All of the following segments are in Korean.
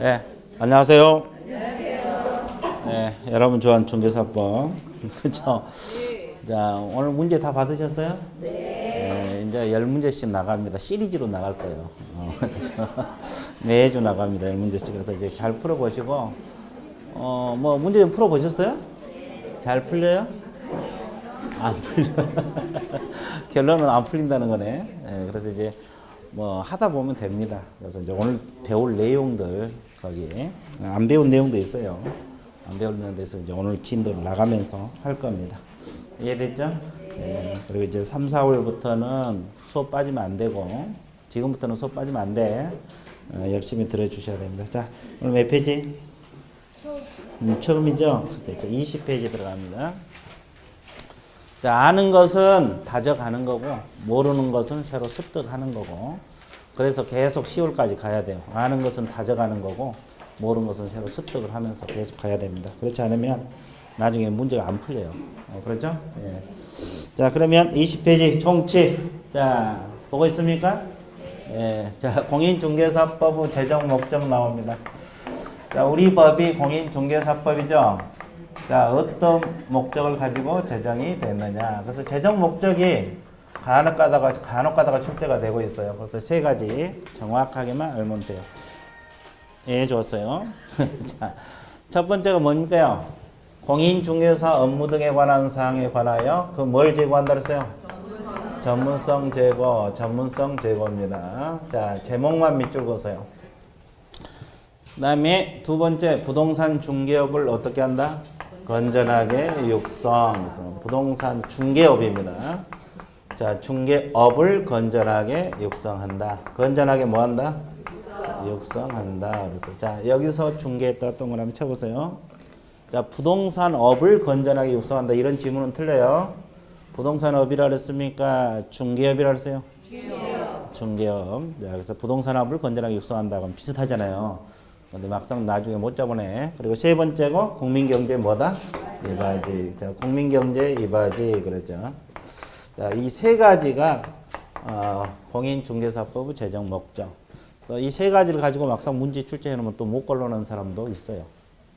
네, 안녕하세요. 네, 여러분 좋아하는 중개사법. 그렇죠? 자, 오늘 문제 다 받으셨어요? 네. 이제 10문제씩 나갑니다. 시리즈로 나갈 거예요. 그렇죠? 매주 나갑니다. 10문제씩. 그래서 이제 잘 풀어보시고, 뭐 문제 좀 풀어보셨어요? 잘 풀려요? 안 풀려. 결론은 안 풀린다는 거네. 네, 그래서 이제 뭐 하다 보면 됩니다. 그래서 이제 오늘 배울 내용들 거기 안 배운 내용도 있어요. 안 배운 내용도 있어서 이제 오늘 진도를 나가면서 할 겁니다. 이해됐죠? 네. 그리고 이제 3, 4월부터는 수업 빠지면 안 되고 지금부터는 수업 빠지면 안 돼. 열심히 들어주셔야 됩니다. 자, 오늘 몇 페이지? 처음이죠? 그래서 20페이지 들어갑니다. 자, 아는 것은 다져가는 거고 모르는 것은 새로 습득하는 거고 그래서 계속 10월까지 가야 돼요. 아는 것은 다져가는 거고 모르는 것은 새로 습득을 하면서 계속 가야 됩니다. 그렇지 않으면 나중에 문제가 안 풀려요. 그렇죠? 예. 자, 그러면 20페이지 통치. 자, 보고 있습니까? 예. 자, 공인중개사법 제정 목적 나옵니다. 자, 우리 법이 공인중개사법이죠. 자, 어떤 목적을 가지고 제정이 됐느냐. 그래서 제정 목적이 간혹 가다가 출제가 되고 있어요. 그래서 세 가지 정확하게만 알면 돼요. 예, 좋았어요. 자, 첫 번째가 뭡니까요? 공인중개사 업무 등에 관한 사항에 관하여 그 뭘 제고한다 그랬어요? 전문성 제고, 전문성 제고입니다. 자, 제목만 밑줄 그으세요. 그 다음에 두 번째, 부동산 중개업을 어떻게 한다? 건전하게 육성. 부동산 중개업입니다. 자, 중개업을 건전하게 육성한다. 건전하게 뭐 한다? 육성한다. 그래서 자, 여기서 중개했다 동그라미 쳐보세요. 자, 부동산업을 건전하게 육성한다. 이런 지문은 틀려요. 부동산업이라 그랬습니까? 중개업이라 그랬어요? 중개업. 자, 그래서 부동산업을 건전하게 육성한다. 그럼 비슷하잖아요. 근데 막상 나중에 못 잡으네. 그리고 세 번째고 국민경제 뭐다? 이바지. 자, 국민경제 이바지 그랬죠. 자, 이 세 가지가 공인중개사법 제정 목적. 또 이 세 가지를 가지고 막상 문제 출제해 놓으면 또 못 걸러내는 사람도 있어요.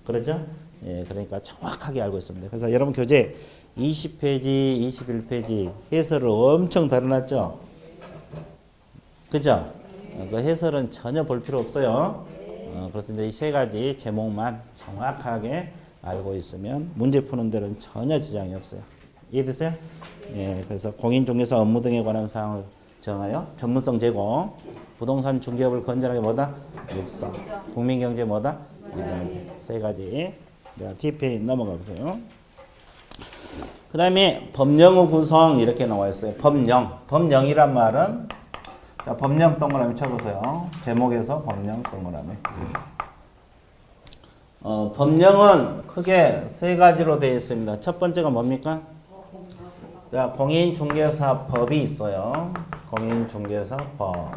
그렇죠? 예, 그러니까 정확하게 알고 있습니다. 그래서 여러분 교재 20페이지, 21페이지 해설을 엄청 달아놨죠? 그죠? 그 해설은 전혀 볼 필요 없어요. 그래서 이제 이 세 가지 제목만 정확하게 알고 있으면 문제 푸는 데는 전혀 지장이 없어요. 이해됐어요? 예, 그래서 공인중개사 업무 등에 관한 사항을 정하여 전문성 제고, 부동산 중개업을 건전하게 뭐다? 육성, 국민경제 뭐다? 이런 세 가지. 자, TPA 넘어가 보세요. 그 다음에 법령의 구성 이렇게 나와 있어요. 법령. 법령이란 말은 자, 법령 동그라미 쳐보세요. 제목에서 법령 동그라미. 법령은 크게 세 가지로 되어 있습니다. 첫 번째가 뭡니까? 자, 공인중개사법이 있어요. 공인중개사법.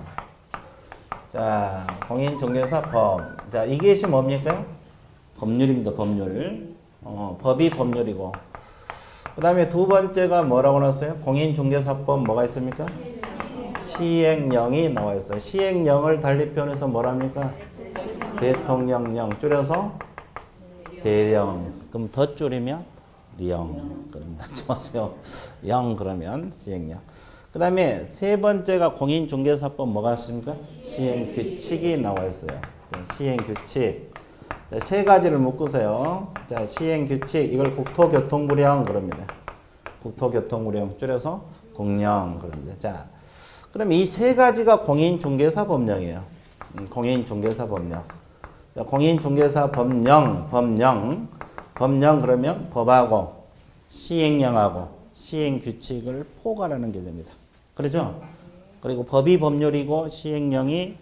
자, 공인중개사법. 자, 이것이 뭡니까? 법률입니다. 법률. 법이 법률이고. 그 다음에 두 번째가 뭐라고 나왔어요? 공인중개사법 뭐가 있습니까? 시행령이 나와 있어요. 시행령을 달리 표현해서 뭐랍니까? 대통령령 줄여서 대령. 그럼 더 줄이면 령. 그럽니다. 좋았어요. 영 그러면 시행령. 그 다음에 세 번째가 공인중개사법 뭐가 있습니까? 시행규칙이 나와 있어요. 시행규칙. 자, 세 가지를 묶으세요. 자, 시행규칙 이걸 국토교통부령 그럽니다. 국토교통부령 줄여서 국령 그럽니다. 자, 그럼 이 세 가지가 공인중개사법령이에요. 공인중개사법령. 자, 공인중개사법령, 법령 그러면 법하고 시행령하고 시행규칙을 포괄하는 게 됩니다. 그렇죠? 그리고 법이 법률이고 시행령이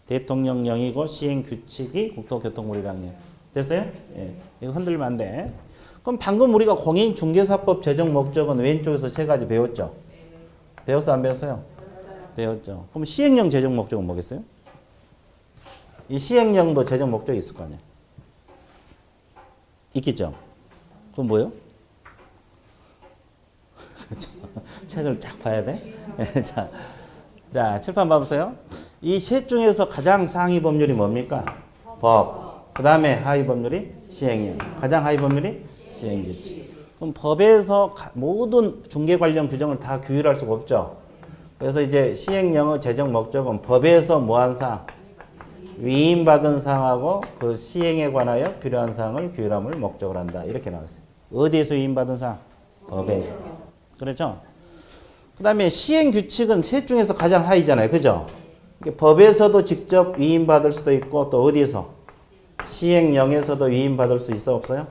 대통령령이고 시행규칙이 국토교통부령이에요. 됐어요? 예. 이거 흔들면 안 돼. 그럼 방금 우리가 공인중개사법 제정 목적은 왼쪽에서 세 가지 배웠죠? 배웠어 안 배웠어요? 배웠죠. 그럼 시행령 제정 목적은 뭐겠어요? 이 시행령도 제정 목적이 있을 거 아니야. 있겠죠? 그럼 뭐요? 책을 쫙 봐야 돼. 자, 칠판 봐보세요. 이 셋 중에서 가장 상위 법률이 뭡니까? 법. 그 다음에 하위 법률이 시행령. 가장 하위 법률이 시행규칙. 그럼 법에서 모든 중개 관련 규정을 다 규율할 수가 없죠. 그래서 이제 시행령의 제정 목적은 법에서 뭐한 사항, 위임받은 사항하고 그 시행에 관하여 필요한 사항을 규율함을 목적으로 한다. 이렇게 나왔어요. 어디에서 위임받은 사항? 법에서. 그렇죠? 그 다음에 시행규칙은 셋 중에서 가장 하위잖아요. 그죠? 법에서도 직접 위임받을 수도 있고 또 어디에서? 시행령에서도 위임받을 수 있어 없어요?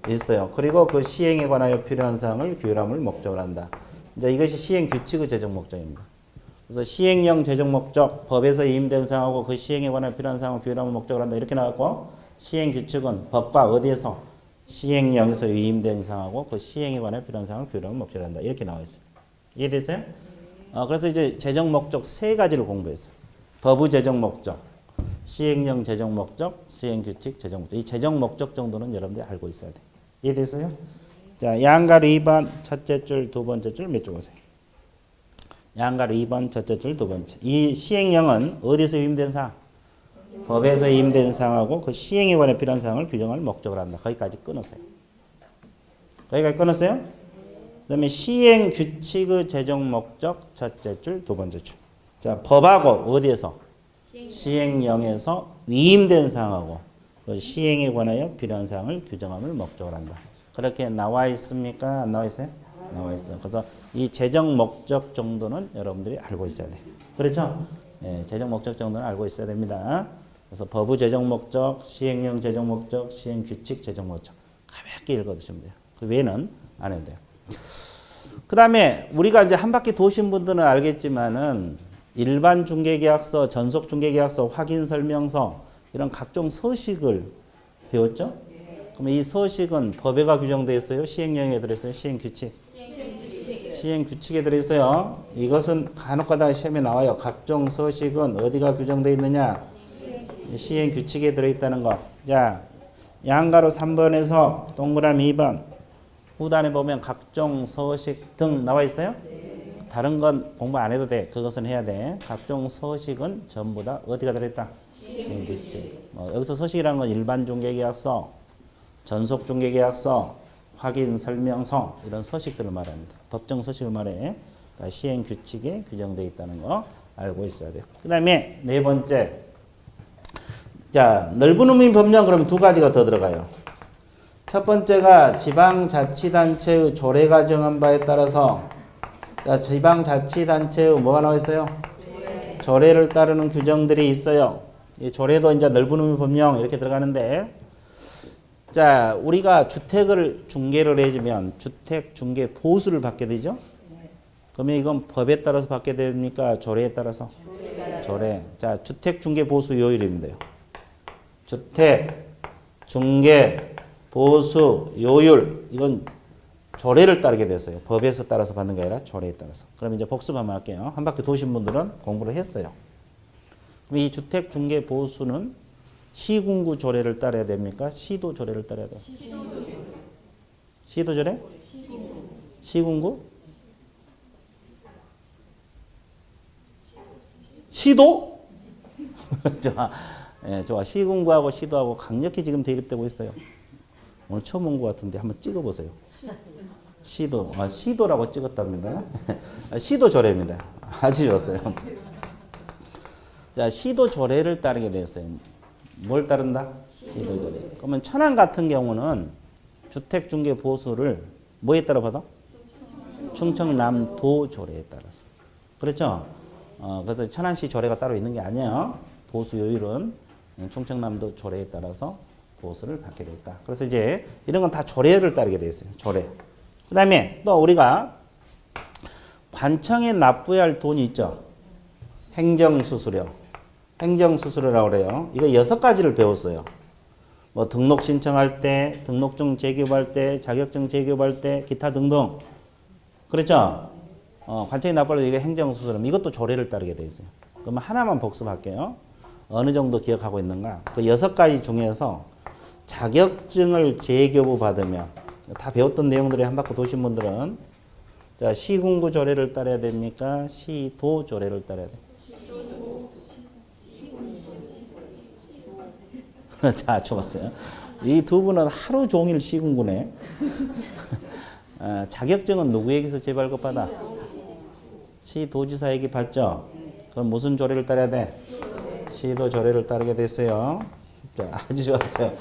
있어요. 그리고 그 시행에 관하여 필요한 사항을 규율함을 목적으로 한다. 이제 이것이 시행규칙의 제정 목적입니다. 그래서 시행령 제정 목적, 법에서 위임된 사항하고 그 시행에 관하여 필요한 사항을 규율함을 목적으로 한다. 이렇게 나왔고 시행규칙은 법과 어디에서? 시행령에서 위임된 사항하고 그 시행에 관하여 필요한 사항을 규율함을 목적으로 한다. 이렇게 나와 있어요. 이해됐어요? 그래서 이제 제정 목적 세 가지를 공부했어요. 법의 제정 목적, 시행령 제정 목적, 시행규칙 제정 목적. 이 제정 목적 정도는 여러분들이 알고 있어야 돼요. 이해됐어요? 자, 양가로 2번 첫째 줄, 두 번째 줄 몇 줄 보세요. 양가로 2번 첫째 줄, 두 번째. 이 시행령은 어디서 위임된 사항? 법에서 위임된 사항하고 그 시행에 관해 필요한 사항을 규정할 목적으로 한다. 거기까지 끊으세요. 거기까지 끊었어요? 그 다음에 시행규칙의 제정 목적 첫째 줄, 두 번째 줄. 자, 법하고 어디에서? 시행령에서 위임된 사항하고 그 시행에 관하여 필요한 사항을 규정함을 목적으로 한다. 그렇게 나와 있습니까? 안 나와 있어요? 나와 있어요. 그래서 이 제정 목적 정도는 여러분들이 알고 있어야 돼요. 그렇죠? 예, 제정 목적 정도는 알고 있어야 됩니다. 그래서 법의 제정 목적, 시행령 제정 목적, 시행규칙 제정 목적 가볍게 읽어두시면 돼요. 그 외에는 안 해도 돼요. 그 다음에 우리가 이제 한 바퀴 도신 분들은 알겠지만은 일반 중개계약서, 전속 중개계약서, 확인 설명서 이런 각종 서식을 배웠죠? 그러면 이 서식은 법에가 규정되어 있어요? 시행령에 들어있어요? 시행규칙? 시행규칙에 들어있어요. 이것은 간혹가다 시험에 나와요. 각종 서식은 어디가 규정되어 있느냐? 시행규칙에 들어있다는 거. 자, 양가로 3번에서 동그라미 2번 후단에 보면 각종 서식 등 나와 있어요? 다른 건 공부 안 해도 돼. 그것은 해야 돼. 각종 서식은 전부 다 어디가 들어있다? 시행규칙. 여기서 서식이라는 건 일반 중개계약서, 전속 중개계약서, 확인 설명서 이런 서식들을 말합니다. 법정 서식을 말해. 그러니까 시행규칙에 규정되어 있다는 거 알고 있어야 돼요. 그 다음에 네 번째. 자, 넓은 의미 법령 그러면 두 가지가 더 들어가요. 첫 번째가 지방자치단체의 조례가 정한 바에 따라서 자, 지방자치단체의 뭐가 나와 있어요? 조례를 따르는 규정들이 있어요. 이 조례도 이제 넓은 의미 법령 이렇게 들어가는데 자, 우리가 주택을 중개를 해주면 주택 중개 보수를 받게 되죠? 그러면 이건 법에 따라서 받게 됩니까? 조례에 따라서? 조례. 자, 주택 중개 보수 요율입니다. 주택 중개 보수 요율 이건 조례를 따르게 됐어요. 법에서 따라서 받는 게 아니라 조례에 따라서. 그럼 이제 복습 한번 할게요. 한 바퀴 도신 분들은 공부를 했어요. 그럼 이 주택 중개 보수는 시군구 조례를 따라야 됩니까? 시도 조례를 따라야 돼요. 시도 조례? 시군구? 시도? 좋아. 예, 좋아. 시군구하고 시도하고 강력히 지금 대립되고 있어요. 오늘 처음 온 것 같은데 한번 찍어보세요. 시도. 시도라고 찍었답니다. 시도 조례입니다. 아주 좋았어요. 자, 시도 조례를 따르게 되었어요. 뭘 따른다? 시도 조례. 그러면 천안 같은 경우는 주택 중개 보수를 뭐에 따라 받아? 충청남도 조례에 따라서. 그렇죠? 그래서 천안시 조례가 따로 있는 게 아니에요. 보수 요율은 충청남도 조례에 따라서 보수를 받게 돼 있다. 그래서 이제 이런 건 다 조례를 따르게 돼 있어요. 조례. 그 다음에 또 우리가 관청에 납부해야 할 돈이 있죠. 행정수수료. 행정수수료라고 그래요. 이거 6가지를 배웠어요. 뭐 등록 신청할 때, 등록증 재교부할 때, 자격증 재교부할 때, 기타 등등. 그렇죠? 관청에 납부할 때 이게 행정수수료. 이것도 조례를 따르게 돼 있어요. 그러면 하나만 복습할게요. 어느 정도 기억하고 있는가? 그 6가지 중에서 자격증을 재교부 받으면 다 배웠던 내용들이 한 바퀴 도신 분들은 자, 시군구 조례를 따라야 됩니까? 시도 조례를 따라야 돼. 자, 좋았어요. 이 두 분은 하루 종일 시군구네. 자격증은 누구에게서 재발급받아? 시도지사에게 받죠? 그럼 무슨 조례를 따라야 돼? 시도 조례를 따르게 됐어요. 자, 아주 좋았어요.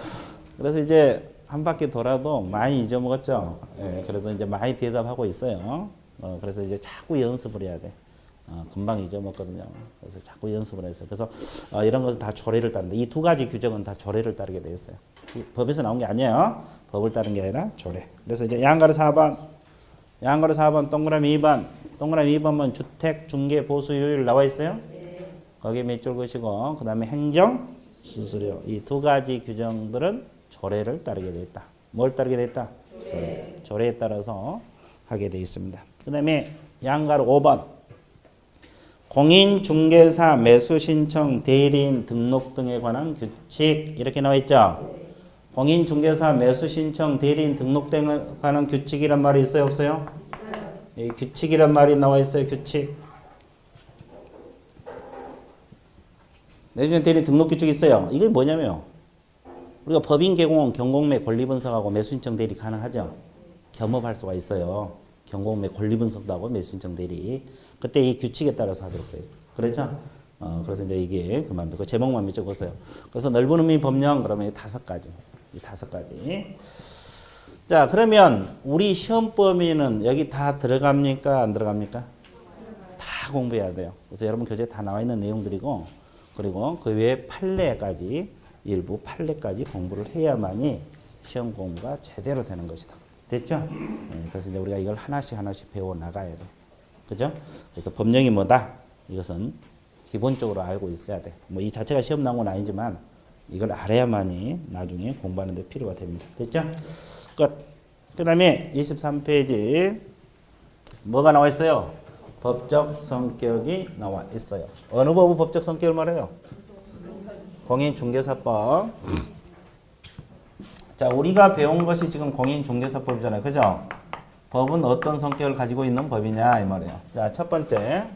그래서 이제 한 바퀴 돌아도 많이 잊어먹었죠? 예, 그래도 이제 많이 대답하고 있어요. 그래서 이제 자꾸 연습을 해야 돼. 금방 잊어먹거든요. 그래서 자꾸 연습을 했어요. 그래서 이런 것은 다 조례를 따른다. 이 두 가지 규정은 다 조례를 따르게 돼 있어요. 법에서 나온 게 아니에요. 법을 따른 게 아니라 조례. 그래서 이제 양가로 4번, 양가로 4번, 동그라미 2번, 동그라미 2번은 주택 중개 보수 효율 나와 있어요. 거기에 몇 줄 것이고, 그 다음에 행정 수수료. 이 두 가지 규정들은 조례를 따르게 돼 있다. 뭘 따르게 돼 있다? 조례. 조례에 따라서 하게 돼 있습니다. 그 다음에 양가로 5번. 공인중개사 매수신청, 대리인 등록 등에 관한 규칙 이렇게 나와 있죠. 공인중개사 매수신청, 대리인 등록 등에 관한 규칙이란 말이 있어요? 없어요? 이 규칙이란 말이 나와 있어요. 규칙. 매수신청, 대리인 등록 규칙이 있어요. 이게 뭐냐면요. 우리가 법인 개공은 경공매 권리분석하고 매수신청 대리 가능하죠. 겸업할 수가 있어요. 경공매 권리분석도 하고 매수신청 대리. 그때 이 규칙에 따라서 하도록 되어 있어요. 그렇죠? 그래서 이제 이게 그만 그 제목만 밑에 보세요. 그래서 넓은 의미 법령 그러면 이 5가지. 이 5가지. 자, 그러면 우리 시험 범위는 여기 다 들어갑니까? 안 들어갑니까? 다 공부해야 돼요. 그래서 여러분 교재에 다 나와 있는 내용들이고, 그리고 그 외에 판례까지, 일부 판례까지 공부를 해야만이 시험 공부가 제대로 되는 것이다. 됐죠? 네, 그래서 이제 우리가 이걸 하나씩 배워 나가야 돼. 그죠? 그래서 법령이 뭐다? 이것은 기본적으로 알고 있어야 돼. 뭐 이 자체가 시험 나온 건 아니지만 이걸 알아야만이 나중에 공부하는 데 필요가 됩니다. 됐죠? 끝. 그 다음에 23페이지 뭐가 나와 있어요? 법적 성격이 나와 있어요. 어느 법의 법적 성격을 말해요? 공인중개사법. 자, 우리가 배운 것이 지금 공인중개사법이잖아요. 그죠? 법은 어떤 성격을 가지고 있는 법이냐 이 말이에요. 자, 첫 번째.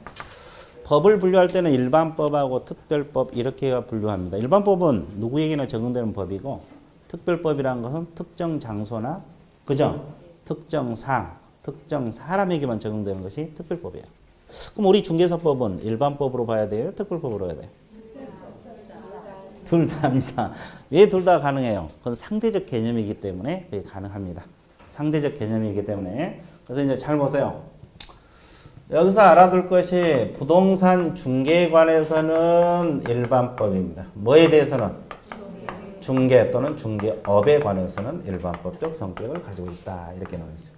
법을 분류할 때는 일반법하고 특별법 이렇게가 분류합니다. 일반법은 누구에게나 적용되는 법이고, 특별법이라는 것은 특정 장소나, 그죠? 특정 상, 특정 사람에게만 적용되는 것이 특별법이에요. 그럼 우리 중개사법은 일반법으로 봐야 돼요? 특별법으로 봐야 돼요? 둘 다입니다. 왜 둘 다 가능해요? 그건 상대적 개념이기 때문에 그게 가능합니다. 상대적 개념이기 때문에. 그래서 이제 잘 보세요. 여기서 알아둘 것이 부동산 중개에 관해서는 일반법입니다. 뭐에 대해서는? 중개 또는 중개업에 관해서는 일반법적 성격을 가지고 있다. 이렇게 나와 있어요.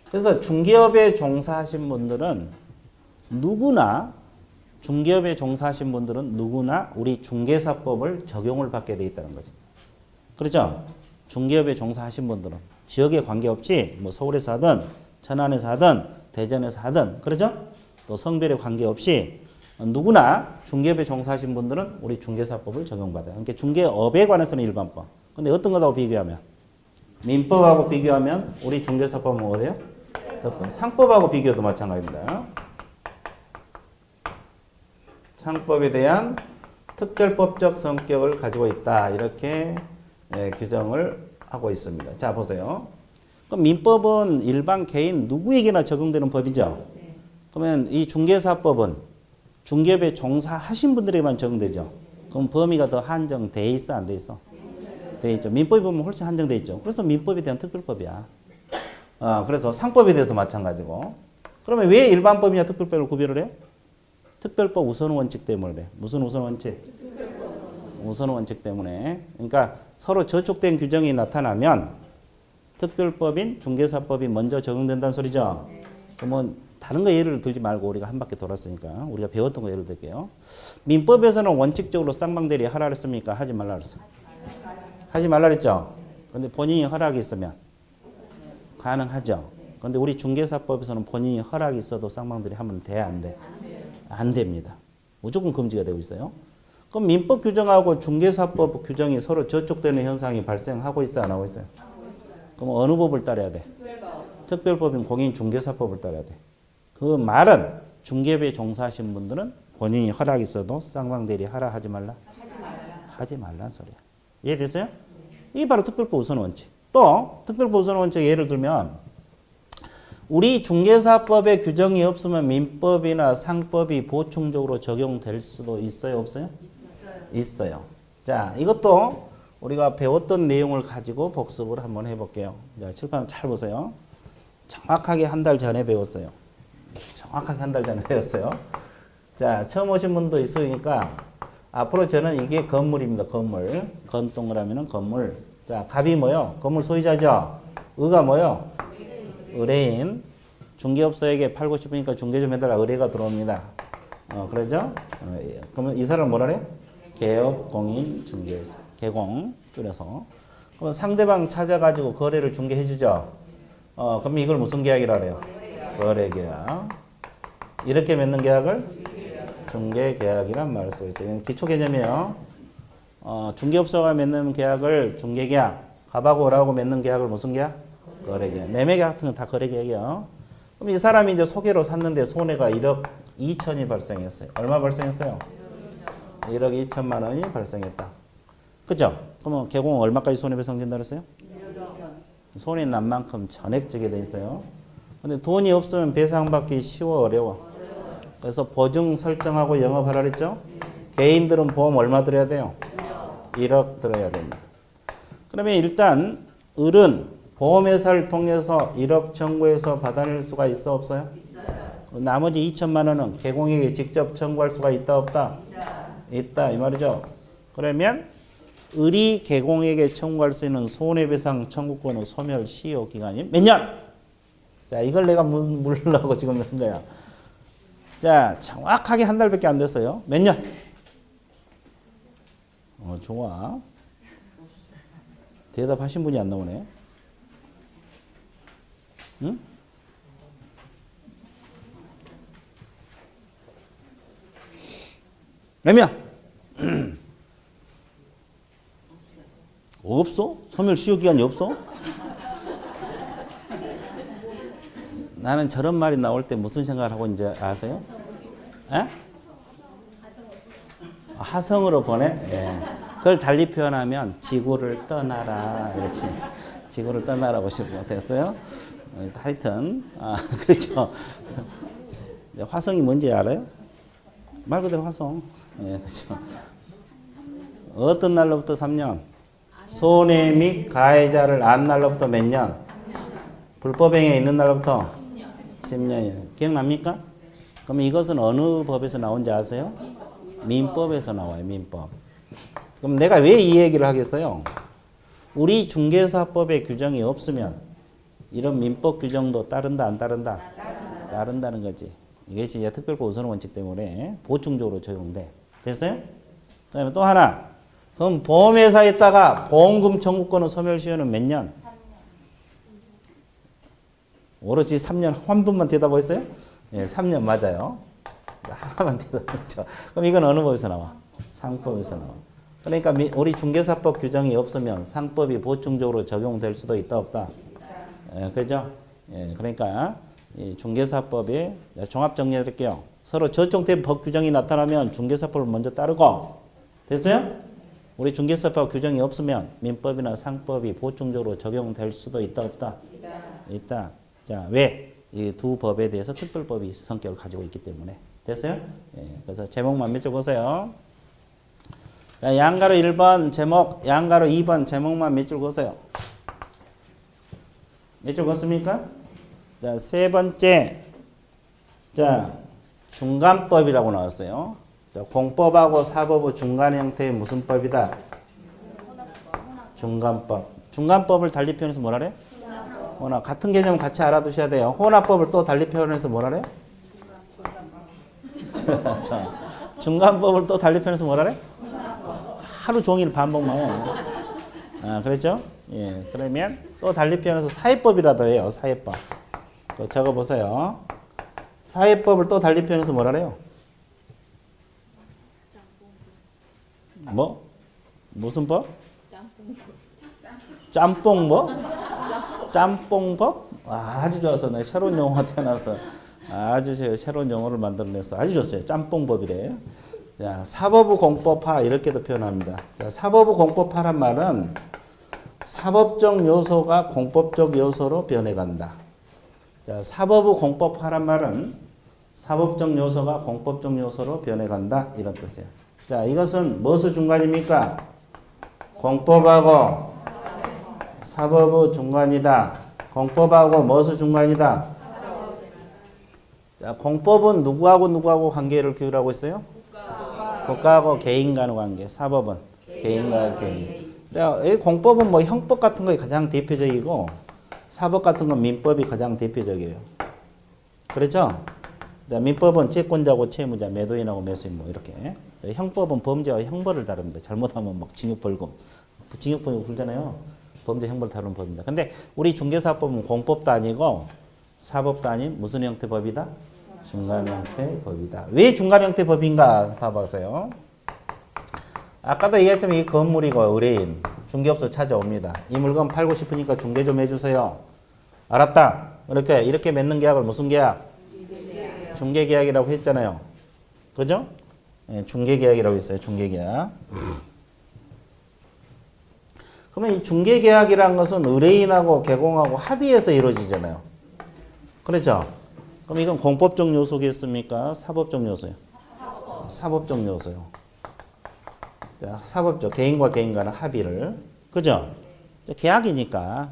그래서 중개업에 종사하신 분들은 누구나 우리 중개사법을 적용을 받게 돼 있다는 거죠. 그렇죠? 중개업에 종사하신 분들은 지역에 관계없이 뭐 서울에서 하든 천안에서 하든 대전에서 하든, 그렇죠? 또 성별에 관계없이 누구나 중개업에 종사하신 분들은 우리 중개사법을 적용받아요. 그러니까 중개업에 관해서는 일반법. 근데 어떤 거하고 비교하면? 민법하고 비교하면 우리 중개사법은 어디예요? 상법하고 비교도 마찬가지입니다. 상법에 대한 특별법적 성격을 가지고 있다. 이렇게 규정을 하고 있습니다. 자, 보세요. 그럼 민법은 일반 개인 누구에게나 적용되는 법이죠. 그러면 이 중개사법은 중개업에 종사하신 분들에게만 적용되죠. 그럼 범위가 더 한정돼 있어, 안 돼 있어? 돼 있죠. 민법이 보면 훨씬 한정돼 있죠. 그래서 민법에 대한 특별법이야. 그래서 상법에 대해서 마찬가지고. 그러면 왜 일반법이냐 특별법을 구별을 해요? 특별법 우선 원칙 때문에 그래. 무슨 우선 원칙? 우선 원칙 때문에. 그러니까 서로 저촉된 규정이 나타나면 특별법인 중개사법이 먼저 적용된다는 소리죠. 그러면 다른 거 예를 들지 말고 우리가 한 바퀴 돌았으니까 우리가 배웠던 거 예를 들게요. 민법에서는 원칙적으로 쌍방대리 하라 그랬습니까? 하지 말라 그랬어요. 하지 말라 그랬죠. 그런데 본인이 허락이 있으면 가능하죠. 그런데 우리 중개사법에서는 본인이 허락이 있어도 쌍방대리 하면 돼? 안 돼? 안 됩니다. 무조건 금지가 되고 있어요. 그럼 민법 규정하고 중개사법 규정이 서로 저촉되는 현상이 발생하고 있어, 안 하고 있어요? 그럼 어느 법을 따라야 돼? 특별법인 공인중개사법을 따라야 돼. 그 말은 중개업에 종사하신 분들은 본인이 허락이 있어도 쌍방대리 하라 하지 말라? 하지 말란 소리야. 이해됐어요? 이게 바로 특별법 우선 원칙. 또 특별법 우선 원칙 예를 들면 우리 중개사법에 규정이 없으면 민법이나 상법이 보충적으로 적용될 수도 있어요, 없어요? 있어요. 자, 이것도 우리가 배웠던 내용을 가지고 복습을 한번 해볼게요. 자, 칠판 잘 보세요. 정확하게 한 달 전에 배웠어요. 정확하게 한 달 전에 배웠어요. 자, 처음 오신 분도 있으니까 앞으로 저는 이게 건물입니다. 건물. 건 동그라미는 건물. 자, 갑이 뭐요? 건물 소유자죠? 의가 뭐요? 의뢰인. 중개업소에게 팔고 싶으니까 중개 좀 해달라. 의뢰가 들어옵니다. 그러죠? 그러면 이 사람 뭐라 그래요? 개업, 공인, 중개사. 개공 줄여서. 그럼 상대방 찾아가지고 거래를 중개해주죠? 그럼 이걸 무슨 계약이라 그래요? 거래계약. 이렇게 맺는 계약을 중개계약이란 말을 쓰고 있어요. 기초 개념이에요. 중개업소가 맺는 계약을 중개계약, 갑하고 을하고 맺는 계약을 무슨 계약? 거래계약. 매매계약 같은 건 다 거래계약이에요. 그럼 이 사람이 이제 소개로 샀는데 손해가 1억 2천이 발생했어요. 얼마 발생했어요? 1억 2천만 원이 발생했다. 그죠? 그러면 개공은 얼마까지 손해배상된다 그랬어요? 손해 난 만큼 전액 지게 돼 있어요. 근데 돈이 없으면 배상받기 쉬워, 어려워? 그래서 보증 설정하고 영업하라 그랬죠? 개인들은 보험 얼마 들어야 돼요? 1억 들어야 됩니다. 그러면 일단 을은 보험회사를 통해서 1억 청구해서 받아낼 수가 있어, 없어요? 나머지 2천만 원은 개공에게 직접 청구할 수가 있다, 없다? 있다, 이 말이죠. 그러면 을이 개공에게 청구할 수 있는 손해배상 청구권의 소멸 시효 기간이 몇 년? 자, 이걸 내가 물으려고 지금 한 거야. 자, 정확하게 한 달밖에 안 됐어요. 몇 년? 좋아. 대답하신 분이 안 나오네. 응? 몇 년? 없어? 소멸 시효 기간이 없어? 나는 저런 말이 나올 때 무슨 생각을 하고 이제 아세요? 에? 하성으로 보내? 예. 그걸 달리 표현하면 지구를 떠나라 이렇게 지구를 떠나라고 싶어 됐어요? 하여튼 그렇죠. 화성이 뭔지 알아요? 말 그대로 화성. 예, 그렇죠. 어떤 날로부터 3년? 손해 및 가해자를 안 날로부터 몇 년? 불법행위에 있는 날로부터 10년이에요. 기억납니까? 그럼 이것은 어느 법에서 나온지 아세요? 민법에서 나와요. 민법. 그럼 내가 왜 이 얘기를 하겠어요? 우리 중개사법에 규정이 없으면 이런 민법 규정도 따른다 안 따른다? 따른다는 거지. 이것이 이제 특별법 우선 원칙 때문에 보충적으로 적용돼. 됐어요? 그다음에 또 하나. 그럼 보험회사에다가 보험금 청구권의 소멸시효는 몇 년? 오로지 3년 한 분만 대답하셨어요? 예, 3년 맞아요. 하나만 대답했죠. 그럼 이건 어느 법에서 나와? 상법에서 나와. 그러니까 우리 중개사법 규정이 없으면 상법이 보충적으로 적용될 수도 있다 없다? 예, 그죠? 예, 그러니까 이 중개사법이 종합 정리해드릴게요. 서로 저촉된 법 규정이 나타나면 중개사법을 먼저 따르고 됐어요? 우리 중개사법 규정이 없으면 민법이나 상법이 보충적으로 적용될 수도 있다 없다? 있다. 자, 왜? 이 두 법에 대해서 특별법이 성격을 가지고 있기 때문에. 됐어요? 예, 그래서 제목만 몇 줄 보세요. 자, 양가로 1번 제목, 양가로 2번 제목만 몇 줄 보세요. 몇 줄 봤습니까? 자, 세 번째. 자, 중간법이라고 나왔어요. 자, 공법하고 사법의 중간 형태의 무슨 법이다? 중간법. 중간법을 달리 표현해서 뭐라 그래? 혼합. 같은 개념 같이 알아두셔야 돼요. 혼합법을 또 달리 표현해서 뭐라 그래? 중간법을 또 달리 표현해서 뭐라 그래? 하루 종일 반복만 해요. 그렇죠? 예, 그러면 또 달리 표현해서 사회법이라도 해요. 사회법. 또 적어보세요. 사회법을 또 달리 표현해서 뭐라 그래요? 뭐? 무슨 법? 짬뽕법? 짬뽕법? 아주 좋았어. 내 새로운 용어가 태어나서 아주 새로운 용어를 만들어냈어. 아주 좋았어요. 짬뽕법이래. 자, 사법부 공법화 이렇게도 표현합니다. 자, 사법부 공법화란 말은 사법적 요소가 공법적 요소로 변해간다. 자, 사법부 공법화란 말은 사법적 요소가 공법적 요소로 변해간다 이런 뜻이에요. 자, 이것은 무엇의 중간입니까? 공법하고 사법의 중간이다. 공법하고 무엇의 중간이다? 자, 공법은 누구하고 관계를 규율하고 있어요? 국가하고 개인 간의 관계. 사법은 개인과 개인. 자, 이 공법은 뭐 형법 같은 게 가장 대표적이고 사법 같은 건 민법이 가장 대표적이에요. 그렇죠? 자, 민법은 채권자고 채무자, 매도인하고 매수인 뭐 이렇게. 형법은 범죄와 형벌을 다룹니다. 잘못하면 막 징역 벌금. 징역 벌금 불잖아요. 범죄 형벌 다루는 법입니다. 근데 우리 중개사법은 공법도 아니고 사법도 아닌 무슨 형태 법이다? 중간 형태 법이다. 왜 중간 형태 법인가 봐보세요. 아까도 얘기했지만 이 건물이고 의뢰인, 중개업소 찾아옵니다. 이 물건 팔고 싶으니까 중개 좀 해주세요. 알았다. 이렇게 맺는 계약을 무슨 계약? 중개계약이라고 했잖아요. 그죠? 네, 중개계약이라고 했어요. 중개계약. 그러면 이 중개계약이라는 것은 의뢰인하고 개공하고 합의해서 이루어지잖아요. 그렇죠? 그럼 이건 공법적 요소겠습니까? 사법적 요소요? 사법적 요소요. 자, 사법적. 개인과 개인 간의 합의를. 그죠? 계약이니까.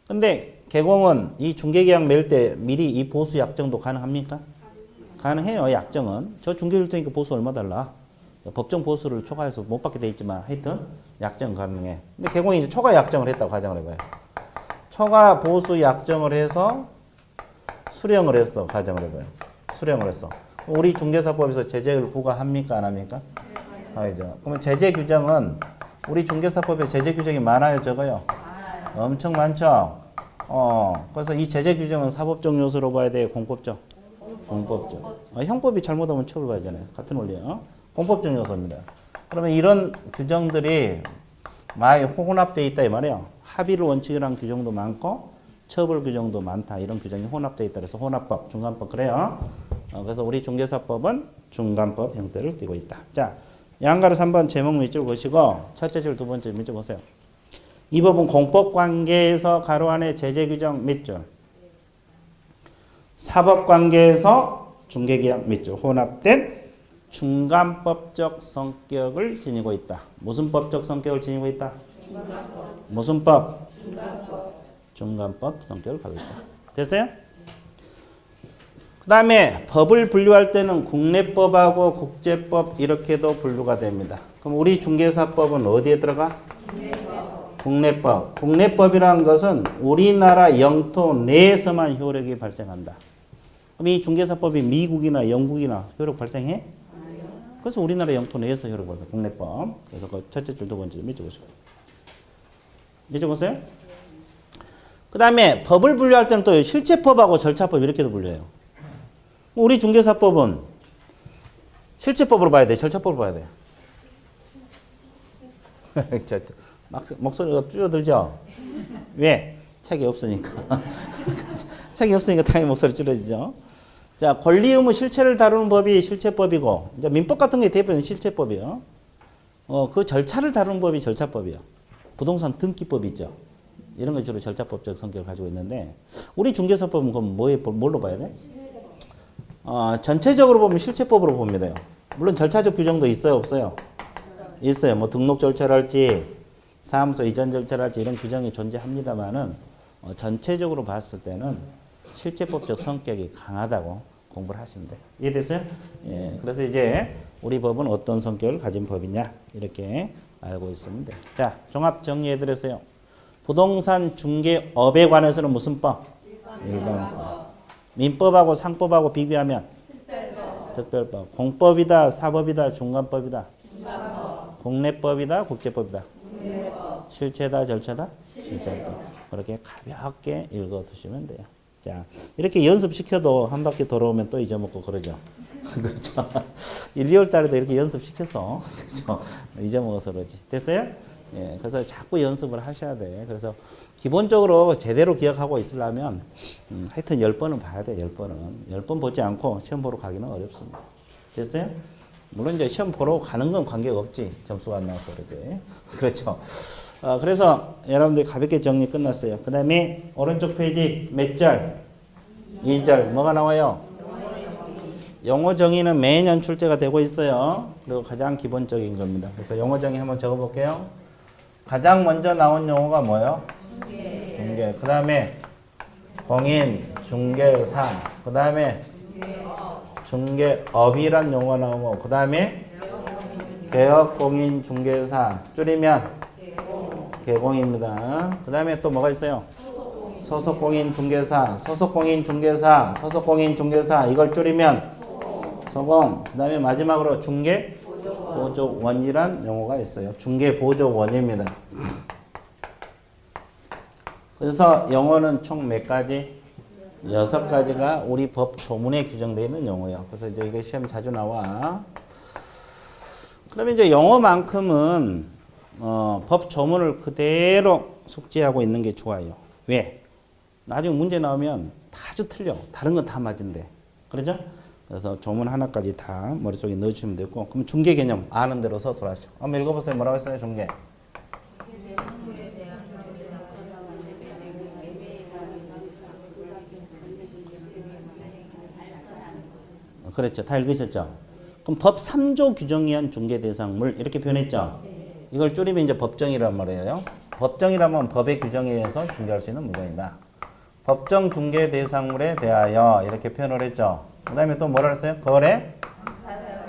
근데 개공은 이 중개계약 맺을 때 미리 이 보수 약정도 가능합니까? 가능해요. 약정은. 저 중개 줄 테니까 보수 얼마 달라? 법정 보수를 초과해서 못 받게 돼 있지만 하여튼 약정 가능해. 근데 개공이 이제 초과 약정을 했다고 가정을 해봐요. 초과 보수 약정을 해서 수령을 했어. 가정을 해봐요. 수령을 했어. 우리 중개사법에서 제재를 부과합니까? 안 합니까? 아니죠. 그러면 제재 규정은 우리 중개사법에 제재 규정이 많아요? 적어요? 엄청 많죠? 그래서 이 제재 규정은 사법적 요소로 봐야 돼요? 공법적? 공법적. 형법이 잘못하면 처벌받잖아요. 같은 원리요. 공법적 요소입니다. 그러면 이런 규정들이 많이 혼합되어 있다 이 말이에요. 합의를 원칙이라는 규정도 많고 처벌 규정도 많다. 이런 규정이 혼합되어 있다. 그래서 혼합법, 중간법 그래요. 그래서 우리 중개사법은 중간법 형태를 띠고 있다. 자, 양가로 3번 제목 밑줄 보시고 첫째 줄 두 번째 밑줄 보세요. 이 법은 공법관계에서 가로 안에 제재 규정 밑줄, 사법관계에서 중개계약 밑줄 혼합된 중간법적 성격을 지니고 있다. 무슨 법적 성격을 지니고 있다? 중간법. 무슨 법? 중간법. 중간법 성격을 가지고 있다. 됐어요? 그 다음에 법을 분류할 때는 국내법하고 국제법 이렇게도 분류가 됩니다. 그럼 우리 중개사법은 어디에 들어가? 국내법. 국내법. 국내법이라는 것은 우리나라 영토 내에서만 효력이 발생한다. 그럼 이 중개사법이 미국이나 영국이나 효력 발생해? 그래서 우리나라 영토 내에서 효력을 받아. 국내법. 그래서 그 첫째 줄 두 번째 줄 밑줄 보세요. 밑줄 보세요. 그 다음에 법을 분류할 때는 또 실체법하고 절차법 이렇게도 분류해요. 우리 중개사법은 실체법으로 봐야 돼? 절차법으로 봐야 돼? 목소리가 줄어들죠? 왜? 책이 없으니까. 책이 없으니까 당연히 목소리 줄어지죠. 자, 권리 의무 실체를 다루는 법이 실체법이고, 이제 민법 같은 게 대표적인 실체법이에요. 그 절차를 다루는 법이 절차법이에요. 부동산 등기법이 있죠. 이런 거 주로 절차법적 성격을 가지고 있는데, 우리 중개사법은 그럼 뭘로 봐야 돼? 전체적으로 보면 실체법으로 봅니다. 물론 절차적 규정도 있어요, 없어요? 있어요. 뭐 등록 절차랄지, 사무소 이전 절차랄지 이런 규정이 존재합니다만은, 전체적으로 봤을 때는 실체법적 성격이 강하다고 공부를 하시면 돼요. 이해됐어요? 예. 그래서 이제 우리 법은 어떤 성격을 가진 법이냐 이렇게 알고 있으면 돼요. 자, 종합 정리해드렸어요. 부동산 중개업에 관해서는 무슨 법? 일반법. 민법하고 상법하고 비교하면 특별법. 공법이다, 사법이다, 중간법이다. 국내법이다, 국제법이다. 실체다, 절차다, 실체법. 그렇게 가볍게 읽어두시면 돼요. 자, 이렇게 연습시켜도 한 바퀴 돌아오면 또 잊어먹고 그러죠. 그렇죠. 1, 2월 달에도 이렇게 연습시켰어. 그렇죠. 잊어먹어서 그러지. 됐어요? 예, 그래서 자꾸 연습을 하셔야 돼. 그래서 기본적으로 제대로 기억하고 있으려면 하여튼 10번은 봐야 돼. 10번은. 10번 보지 않고 시험 보러 가기는 어렵습니다. 됐어요? 물론 이제 시험 보러 가는 건 관계가 없지. 점수가 안 나와서 그러지. 그렇죠. 그래서 여러분들 가볍게 정리 끝났어요. 그 다음에 오른쪽 페이지 몇 절? 2절. 뭐가 나와요? 영어 정의는 매년 출제가 되고 있어요. 그리고 가장 기본적인 겁니다. 그래서 영어 정의 한번 적어볼게요. 가장 먼저 나온 용어가 뭐예요? 중개. 그 다음에 공인, 중개사. 그 다음에 중개업이란 용어가 나오고, 그 다음에 개업공인 중개사. 줄이면 개공입니다. 그 다음에 또 뭐가 있어요? 소속공인 중개사, 소속공인 중개사, 소속공인 중개사. 이걸 줄이면 소공. 그 다음에 마지막으로 중개보조원이란 용어가 있어요. 중개보조원입니다. 그래서 영어는 총 몇 가지? 6가지가 우리 법 조문에 규정되어 있는 용어예요. 그래서 이제 이게 시험 자주 나와. 그러면 이제 영어만큼은 법 조문을 그대로 숙지하고 있는 게 좋아요. 왜? 나중에 문제 나오면 아주 틀려. 다른 건 다 맞은데. 그러죠? 그래서 조문 하나까지 다 머릿속에 넣어주시면 되고, 그럼 중개 개념 아는 대로 서술하시오. 한번 읽어보세요. 뭐라고 했어요? 중개. 그렇죠. 다 읽으셨죠? 그럼 법 3조 규정에 의한 중개 대상물 이렇게 표현했죠? 이걸 줄이면 이제 법정이란 말이에요. 법정이라면 법의 규정에 의해서 중개할 수 있는 물건이다. 법정 중개 대상물에 대하여 이렇게 표현을 했죠. 그 다음에 또 뭐라 했어요? 거래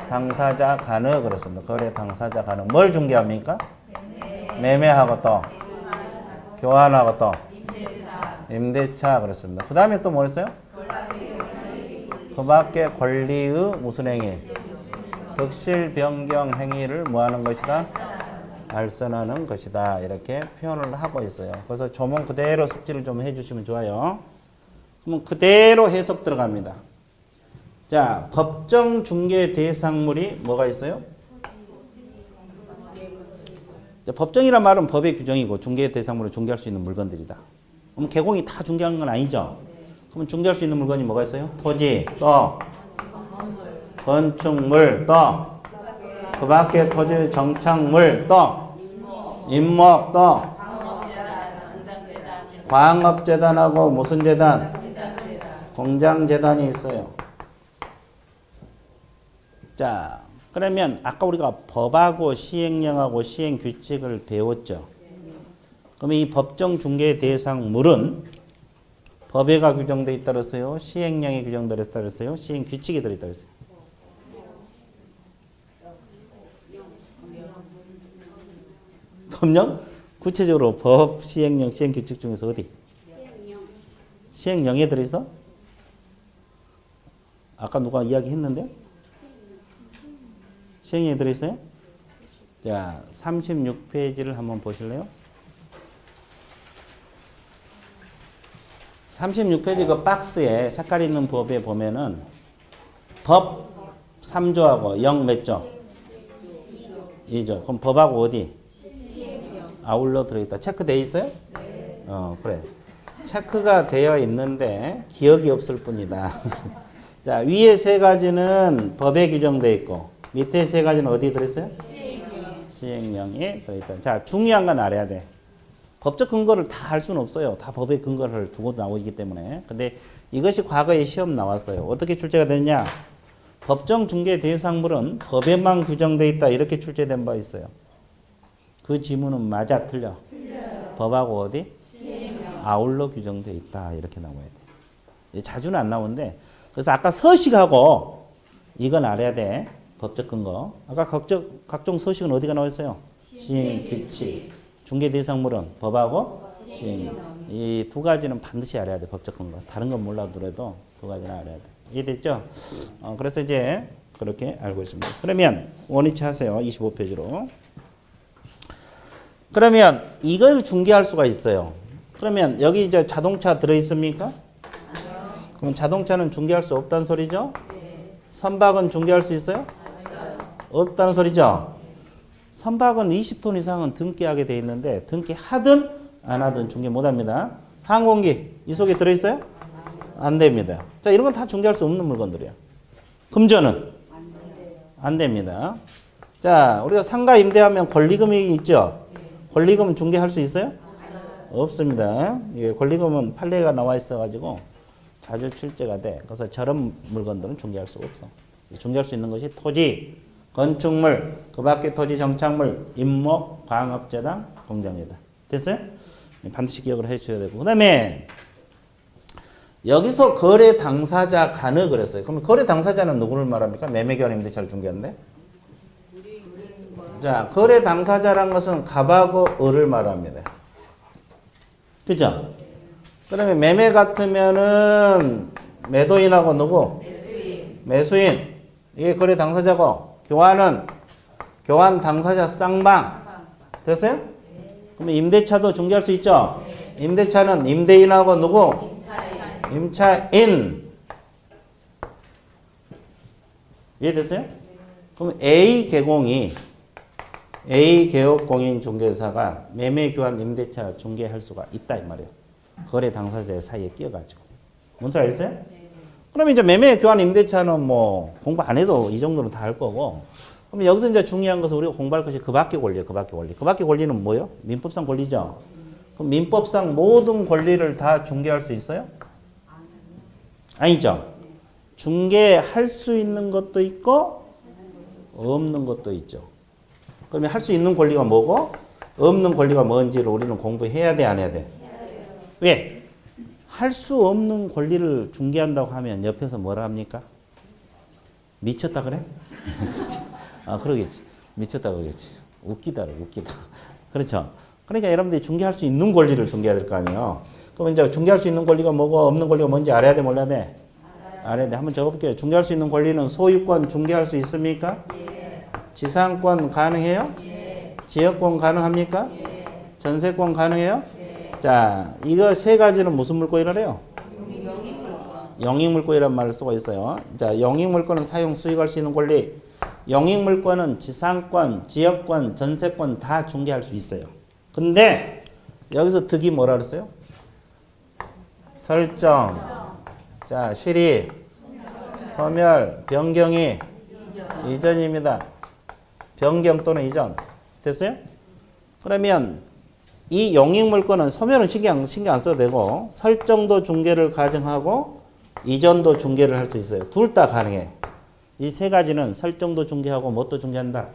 당사자 간의 그렇습니다. 거래 당사자 간의 뭘 중개합니까? 매매하고 또 교환하고 또 임대차 그렇습니다. 그 다음에 또 뭐 했어요? 그 밖에 권리의 무슨 행위? 득실 변경 행위를 뭐 하는 것이다? 발생하는 것이다. 이렇게 표현을 하고 있어요. 그래서 조문 그대로 숙지를 좀 해주시면 좋아요. 그러면 그대로 해석 들어갑니다. 자, 법정 중개 대상물이 뭐가 있어요? 자, 법정이란 말은 법의 규정이고 중개 대상물을 중개할 수 있는 물건들이다. 그럼 개공이 다 중개하는 건 아니죠? 그럼 중개할 수 있는 물건이 뭐가 있어요? 토지, 또 건축물, 또 그 밖에 토지 정착물, 또 임목, 또 광업재단하고 무슨 재단? 공장재단이 있어요. 자, 그러면 아까 우리가 법하고 시행령하고 시행규칙을 배웠죠. 그러면 이 법정 중개 대상물은 법에가 규정되어 있다 그랬어요? 시행령에 규정되어 있다 그랬어요? 시행규칙에 들어있다 그랬어요? 법령? 구체적으로 법, 시행령, 시행규칙 중에서 어디? 시행령에 들어있어? 아까 누가 이야기했는데? 시행령에 들어있어요? 자, 36페이지를 한번 보실래요? 36페이지 그 박스에 색깔 있는 법에 보면은 법 3조하고 0 몇 조? 2조. 그럼 법하고 어디? 아울러 들어있다. 체크되어 있어요? 네. 그래. 체크가 되어 있는데 기억이 없을 뿐이다. 자, 위에 세 가지는 법에 규정되어 있고 밑에 세 가지는 어디에 들어있어요? 시행령에 들어있다. 자, 중요한 건 알아야 돼. 법적 근거를 다 알 수는 없어요. 다 법의 근거를 두고 나오기 때문에. 근데 이것이 과거에 시험 나왔어요. 어떻게 출제가 됐냐? 법정 중개 대상물은 법에만 규정되어 있다. 이렇게 출제된 바 있어요. 그 지문은 맞아? 틀려? 법하고 어디? 아울러 규정되어 있다. 이렇게 나와야 돼. 자주는 안 나오는데. 그래서 아까 서식하고 이건 알아야 돼. 법적 근거. 아까 각종 서식은 어디가 나와 있어요? 시행, 규칙. 중개 대상물은 법하고 시행. 이 두 가지는 반드시 알아야 돼. 법적 근거. 다른 건 몰라더라도 두 가지는 알아야 돼. 이해됐죠? 그래서 이제 그렇게 알고 있습니다. 그러면 원위치 하세요. 25페이지로. 그러면 이걸 중개할 수가 있어요. 그러면 여기 이제 자동차 들어있습니까? 그럼 자동차는 중개할 수 없다는 소리죠? 선박은 중개할 수 있어요? 없다는 소리죠? 선박은 20톤 이상은 등기하게 돼 있는데 등기하든 안 하든 중개 못합니다. 항공기 이 속에 들어있어요? 안 됩니다. 자, 이런 건 다 중개할 수 없는 물건들이에요. 금전은? 안 됩니다. 자, 우리가 상가 임대하면 권리금이 있죠? 권리금 중개할 수 있어요? 없습니다. 이게 권리금은 판례가 나와 있어가지고 자주 출제가 돼. 그래서 저런 물건들은 중개할 수가 없어. 중개할 수 있는 것이 토지, 건축물, 그 밖에 토지 정착물, 임목, 광업재단, 공장재단. 됐어요? 반드시 기억을 해 주셔야 되고. 그 다음에 여기서 거래 당사자 간을 그랬어요. 그럼 거래 당사자는 누구를 말합니까? 매매교환 임대차를 중개하는데. 자, 거래 당사자란 것은 갑하고 을을 말합니다. 그죠? 그러면 매매 같으면은 매도인하고 누구? 매수인. 이게 거래 당사자고, 교환은 교환 당사자 쌍방. 됐어요? 그러면 임대차도 중개할 수 있죠? 임대차는 임대인하고 누구? 임차인. 이해됐어요? 그럼 A 개공이 A 개업공인 중개사가 매매 교환 임대차 중개할 수가 있다 이 말이에요. 거래 당사자 사이에 끼어가지고. 뭔지 알겠어요? 그러면 이제 매매 교환 임대차는 뭐 공부 안 해도 이 정도는 다 할 거고. 그럼 여기서 이제 중요한 것은 우리가 공부할 것이 그 밖의 권리예요. 그 밖의 권리. 그 밖의 권리는 뭐예요? 민법상 권리죠. 그럼 민법상 모든 권리를 다 중개할 수 있어요? 아니죠. 중개할 수 있는 것도 있고 없는 것도 있죠. 그러면 할 수 있는 권리가 뭐고 없는 권리가 뭔지를 우리는 공부해야 돼, 안 해야 돼? 왜? 할 수 없는 권리를 중개한다고 하면 옆에서 뭐라 합니까? 미쳤다 그래? 아, 그러겠지. 미쳤다 그러겠지. 웃기다. 그렇죠. 그러니까 여러분들이 중개할 수 있는 권리를 중개해야 될 거 아니에요. 그럼 이제 중개할 수 있는 권리가 뭐고 없는 권리가 뭔지 알아야 돼, 몰라야 돼? 알아야 돼. 한번 적어볼게요. 중개할 수 있는 권리는 소유권 중개할 수 있습니까? 지상권 가능해요? 지역권 가능합니까? 전세권 가능해요? 자, 이거 세 가지는 무슨 물권이래요? 영익물권이라는 말을 쓰고 있어요. 자, 영익물권은 사용 수익할 수 있는 권리. 영익물권은 지상권, 지역권, 전세권 다 중개할 수 있어요. 근데 여기서 득이 뭐라 그랬어요? 설정, 자, 실이, 소멸, 변경이 이전입니다. 변경 또는 이전. 됐어요? 그러면 이 영익물권은 소멸은 신경 안 써도 되고 설정도 중개를 가정하고 이전도 중개를 할 수 있어요. 둘 다 가능해. 이 세 가지는 설정도 중개하고 뭣도 중개한다?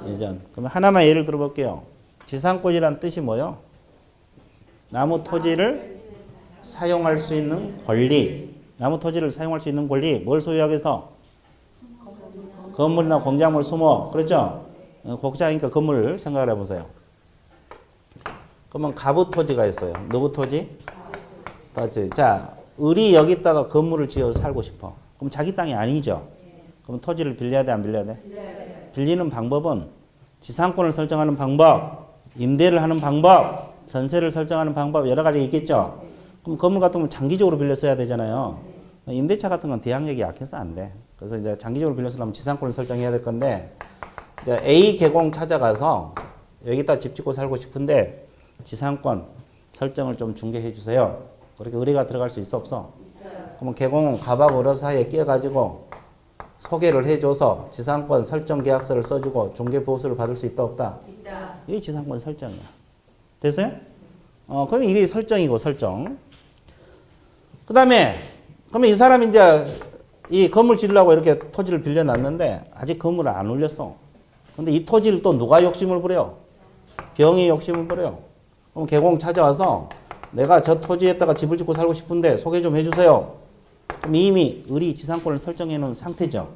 이전. 그러면 하나만 예를 들어볼게요. 지상권이란 뜻이 뭐예요? 나무 토지를 사용할 수 있는 권리. 나무 토지를 사용할 수 있는 권리. 뭘 소유하기 위해서? 건물이나 공작물 수목. 그렇죠? 공장이니까 건물을 생각을 해보세요. 그러면 가부 토지가 있어요. 누구 토지? 토지. 자, 을이 여기다가 건물을 지어서 살고 싶어. 그럼 자기 땅이 아니죠? 그럼 토지를 빌려야 돼, 안 빌려야 돼? 빌리는 방법은 지상권을 설정하는 방법, 임대를 하는 방법, 전세를 설정하는 방법 여러 가지 있겠죠? 그럼 건물 같은 건 장기적으로 빌려 써야 되잖아요. 임대차 같은 건 대항력이 약해서 안 돼. 그래서 이제 장기적으로 빌려 쓰려면 지상권을 설정해야 될 건데, 이제 A 개공 찾아가서 여기다 집 짓고 살고 싶은데 지상권 설정을 좀 중개해 주세요. 그렇게 의뢰가 들어갈 수 있어, 없어? 있어요. 그러면 개공은 갑하고 을어 사이에 끼어가지고 소개를 해줘서 지상권 설정 계약서를 써주고 중개 보수를 받을 수 있다, 없다? 있다. 이게 지상권 설정이야. 됐어요? 그럼 이게 설정이고 설정. 그 다음에 그러면 이 사람이 이제 이 건물 지으려고 이렇게 토지를 빌려놨는데 아직 건물을 안 올렸어. 근데 이 토지를 또 누가 욕심을 부려요? 병이 욕심을 부려요. 그럼 개공 찾아와서 내가 저 토지에다가 집을 짓고 살고 싶은데 소개 좀 해주세요. 그럼 이미 을이 지상권을 설정해 놓은 상태죠.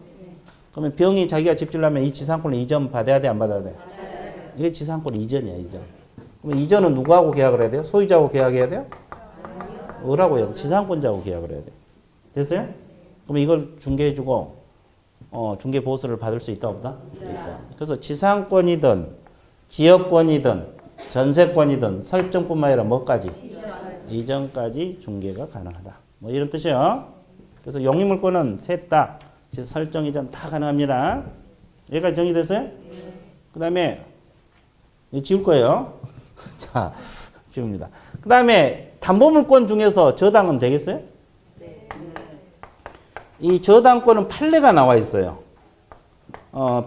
그러면 병이 자기가 집 지으려면 이 지상권을 이전 받아야 돼, 안 받아야 돼? 이게 지상권 이전이야, 이전. 그러면 이전은 누구하고 계약을 해야 돼요? 소유자하고 계약해야 돼요? 을하고 해야 돼. 지상권자하고 계약을 해야 돼. 됐어요? 그럼 이걸 중개해주고 중개 보수를 받을 수 있다, 없다? 있다. 그래서 지상권이든 지역권이든 전세권이든 설정뿐만 아니라 뭐까지? 이전까지 중개가 가능하다. 뭐 이런 뜻이에요. 그래서 영유물권은 셋 다 설정 이전 다 가능합니다. 여기까지 정리됐어요? 그 다음에 지울 거예요. 자, 지웁니다. 그 다음에 담보물권 중에서 저당은 되겠어요? 이 저당권은 판례가 나와 있어요.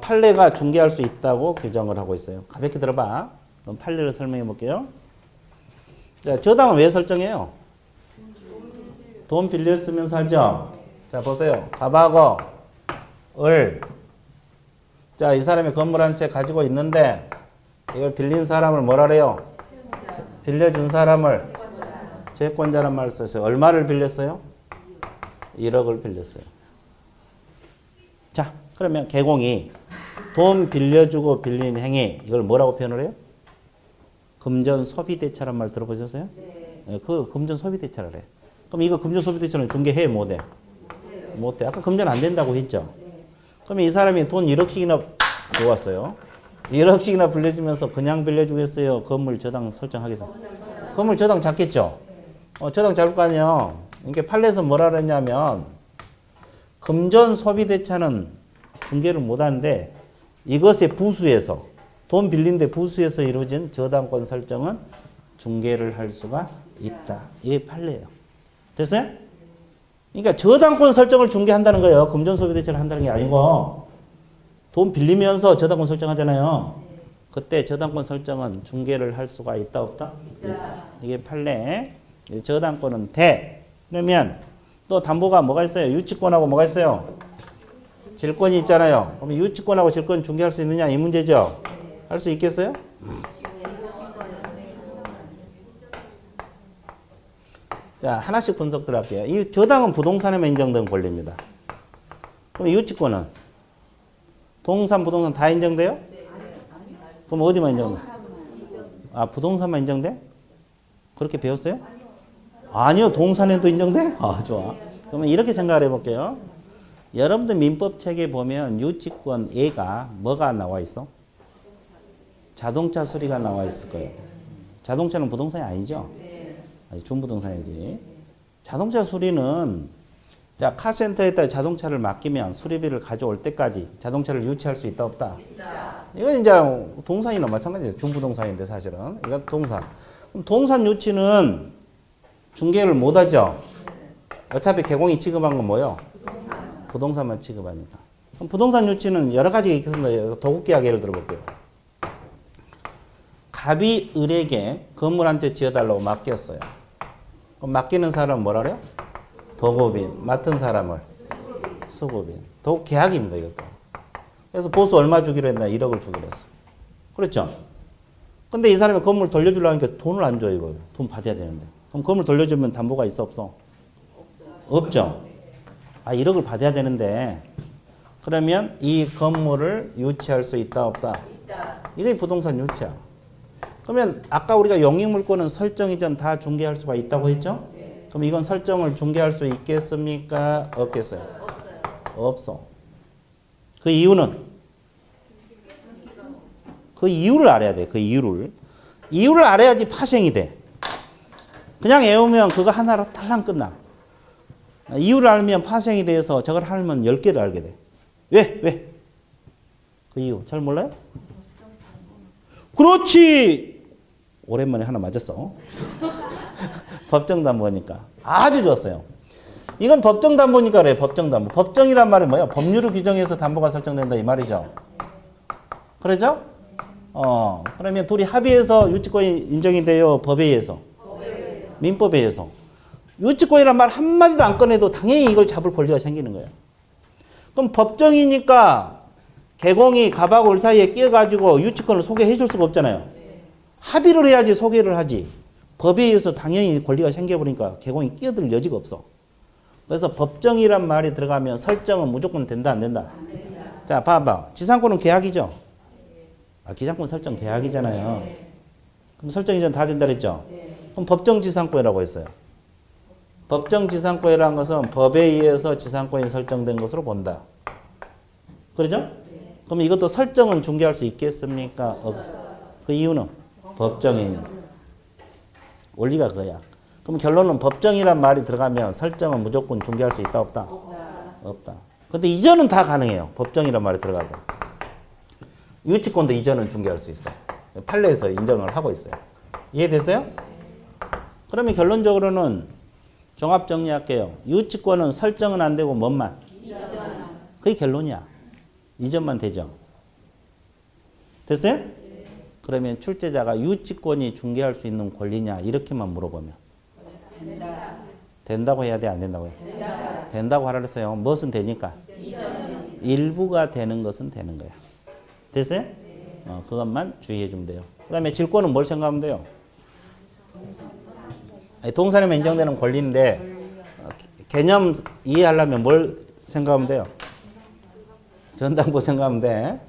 판례가 중개할 수 있다고 규정을 하고 있어요. 가볍게 들어봐. 그럼 판례를 설명해 볼게요. 자, 저당은 왜 설정해요? 돈 빌렸으면서 하죠. 자, 보세요. 갑하고 을. 자, 이 사람이 건물 한 채 가지고 있는데 이걸 빌린 사람을 뭐라 그래요? 빌려준 사람을 채권자란 말을 썼어요. 얼마를 빌렸어요? 1억을 빌렸어요. 자, 그러면 개공이 돈 빌려주고 빌린 행위 이걸 뭐라고 표현을 해요? 금전 소비대차란 말 들어보셨어요? 네. 그 금전 소비대차를 해. 그럼 이거 금전 소비대차는 중개해 못해? 못해. 아까 금전 안 된다고 했죠? 그러면 이 사람이 돈 1억씩이나 좋았어요. 1억씩이나 빌려주면서 그냥 빌려주겠어요? 건물 저당 설정하겠어요? 건물 저당 잡겠죠? 저당 잡을 거 아니에요. 이게 판례에서 뭐라 그랬냐면 금전 소비대차는 중개를 못하는데 이것의 부수에서 돈 빌린데 부수에서 이루어진 저당권 설정은 중개를 할 수가 있다. 이게 판례예요. 됐어요? 그러니까 저당권 설정을 중개한다는 거예요. 금전 소비대차를 한다는 게 아니고 돈 빌리면서 저당권 설정하잖아요. 그때 저당권 설정은 중개를 할 수가 있다 없다? 있다. 이게 판례. 저당권은 돼. 그러면 또 담보가 뭐가 있어요? 유치권하고 뭐가 있어요? 질권이 있잖아요. 그럼 유치권하고 질권 중개할 수 있느냐 이 문제죠. 할 수 있겠어요? 자, 하나씩 분석 들어갈게요. 이 저당은 부동산에만 인정된 권리입니다. 그럼 유치권은 동산, 부동산 다 인정돼요? 그럼 어디만 인정돼? 아, 부동산만 인정돼? 그렇게 배웠어요? 아니요, 동산에도 인정돼? 아, 좋아. 그러면 이렇게 생각을 해볼게요. 여러분들 민법 책에 보면 유치권 A가 뭐가 나와 있어? 자동차 수리가 나와 있을 거예요. 자동차는 부동산이 아니죠? 아니, 준부동산이지. 자동차 수리는 자, 카센터에다 자동차를 맡기면 수리비를 가져올 때까지 자동차를 유치할 수 있다 없다? 있다. 이건 이제 동산이나 마찬가지예요. 준부동산인데 사실은. 이건 동산. 그럼 동산 유치는 중개를 못 하죠? 어차피 개공이 취급한 건 뭐예요? 부동산만 취급하니까. 그럼 부동산 유치는 여러 가지가 있겠습니다. 도급계약 예를 들어볼게요. 갑이 을에게 건물 한 채 지어달라고 맡겼어요. 그럼 맡기는 사람은 뭐라 그래요? 도급인. 맡은 사람을 수급인. 도급계약입니다, 이것도. 그래서 보수 얼마 주기로 했나? 1억을 주기로 했어. 그렇죠? 근데 이 사람이 건물 돌려주려고 하니까 돈을 안 줘, 이거. 돈 받아야 되는데. 그럼 건물 돌려주면 담보가 있어, 없어? 없죠? 아, 1억을 받아야 되는데. 그러면 이 건물을 유치할 수 있다, 없다? 있다. 이게 부동산 유치야. 그러면 아까 우리가 용익물권은 설정 이전 다 중개할 수가 있다고 했죠? 네. 그럼 이건 설정을 중개할 수 있겠습니까? 없겠어요? 없어. 그 이유는? 그 이유를 알아야 돼. 그 이유를. 이유를 알아야지 파생이 돼. 그냥 외우면 그거 하나로 탈랑 끝나. 이유를 알면 파생이 돼서 저걸 하면 10개를 알게 돼. 왜? 왜? 그 이유 잘 몰라요? 그렇지! 오랜만에 하나 맞았어. 법정담보니까. 아주 좋았어요. 이건 법정담보니까 그래. 법정담보. 법정이란 말은 뭐야? 법률을 규정해서 담보가 설정된다 이 말이죠. 그러죠? 그러면 둘이 합의해서 유치권이 인정이 돼요? 법에 의해서? 민법에 의해서. 유치권이란 말 한마디도 안 꺼내도 당연히 이걸 잡을 권리가 생기는 거예요. 그럼 법정이니까 개공이 갑하고 을 사이에 끼어가지고 유치권을 소개해 줄 수가 없잖아요. 합의를 해야지 소개를 하지. 법에 의해서 당연히 권리가 생겨버리니까 개공이 끼어들 여지가 없어. 그래서 법정이란 말이 들어가면 설정은 무조건 된다 안 된다? 안 된다. 자, 봐봐. 지상권은 계약이죠? 아, 기상권 설정 계약이잖아요. 그럼 설정 이전 다 된다 그랬죠? 그럼 법정지상권이라고 했어요. 법정지상권이라는 것은 법에 의해서 지상권이 설정된 것으로 본다. 그러죠? 그럼 이것도 설정은 중개할 수 있겠습니까? 그 이유는 법정이니. 원리가 그거야. 그럼 결론은 법정이란 말이 들어가면 설정은 무조건 중개할 수 있다 없다? 없다. 근데 이전은 다 가능해요. 법정이란 말이 들어가도. 유치권도 이전은 중개할 수 있어. 판례에서 인정을 하고 있어요. 이해됐어요? 그러면 결론적으로는 종합 정리할게요. 유치권은 설정은 안 되고 뭔만? 그게 결론이야. 이전만 되죠. 됐어요? 그러면 출제자가 유치권이 중개할 수 있는 권리냐 이렇게만 물어보면 된다고 해야 돼, 안 된다고 해야 돼? 된다고 하라 그랬어요. 무엇은 되니까? 일부가 되는 것은 되는 거야. 됐어요? 그것만 주의해 주면 돼요. 그 다음에 질권은 뭘 생각하면 돼요? 동사에만 인정되는 권리인데 개념 이해하려면 뭘 생각하면 돼요? 전당포 생각하면 돼.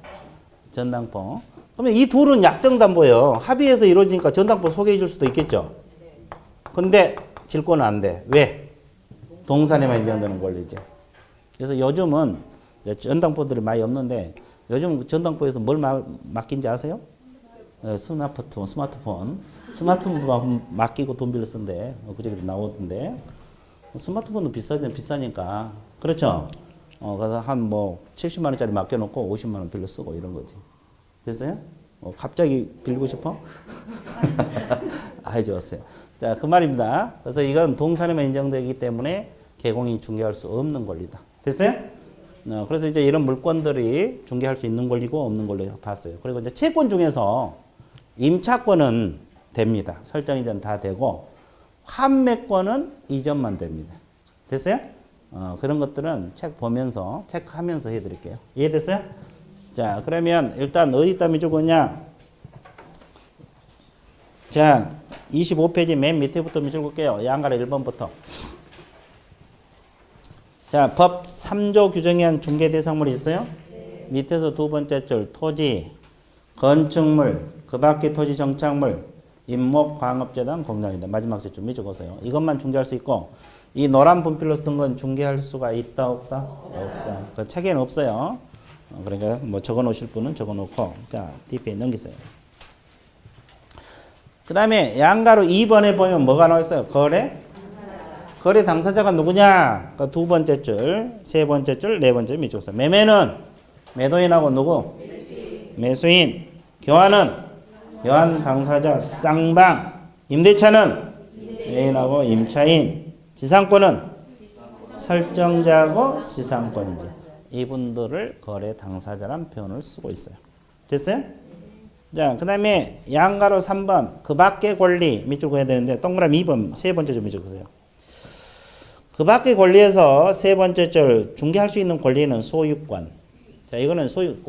전당포. 그러면 이 둘은 약정담보예요. 합의해서 이루어지니까 전당포 소개해 줄 수도 있겠죠. 근데 질권은 안 돼. 왜? 동사에만 인정되는 권리죠. 그래서 요즘은 전당포들이 많이 없는데 요즘 전당포에서 뭘 맡긴지 아세요? 스마트폰 맡기고 돈 빌려 쓴대. 그저께도 나오던데. 스마트폰도 비싸니까. 그렇죠? 그래서 한 뭐 70만 원짜리 맡겨놓고 50만 원 빌려 쓰고 이런 거지. 됐어요? 갑자기 빌리고 싶어? 아이, 좋았어요. 자, 그 말입니다. 그래서 이건 동사에만 인정되기 때문에 개공이 중개할 수 없는 권리다. 됐어요? 그래서 이제 이런 물건들이 중개할 수 있는 권리고 없는 권리 봤어요. 그리고 이제 채권 중에서 임차권은 됩니다. 설정 이전 다 되고 환매권은 이전만 됩니다. 됐어요? 그런 것들은 책 보면서 체크하면서 해드릴게요. 이해됐어요? 자, 그러면 일단 어디다 미줄거냐? 자, 25페이지 맨 밑에부터 미줄게요. 양가로 1번부터. 자, 법 3조 규정에 한 중개 대상물이 있어요? 밑에서 두 번째 줄 토지, 건축물, 그 밖의 토지 정착물, 임목, 광업재단, 공장이다. 마지막 줄 미적으세요. 이것만 중개할 수 있고 이 노란 분필로 쓴 건 중개할 수가 있다 없다? 없다. 그 책에는 없어요. 그러니까 뭐 적어 놓으실 분은 적어 놓고 자, DP에 넘기세요. 그 다음에 양가로 2번에 보면 뭐가 나와 있어요? 거래 당사자가 누구냐? 그러니까 두 번째 줄, 세 번째 줄, 네 번째 밑줄 서 매매는 매도인하고 누구? 매수인. 교환은 교환 당사자 쌍방. 임대차는 임대인하고 임차인. 지상권은 설정자고 지상권자. 이분들을 거래 당사자란 표현을 쓰고 있어요. 됐어요? 자, 그 다음에 양가로 3번 그 밖의 권리 밑줄 그어야 되는데 동그라미 2번 세 번째 줄 밑줄 그으세요. 그 밖의 권리에서 세 번째 줄 중개할 수 있는 권리는 소유권. 자, 이거는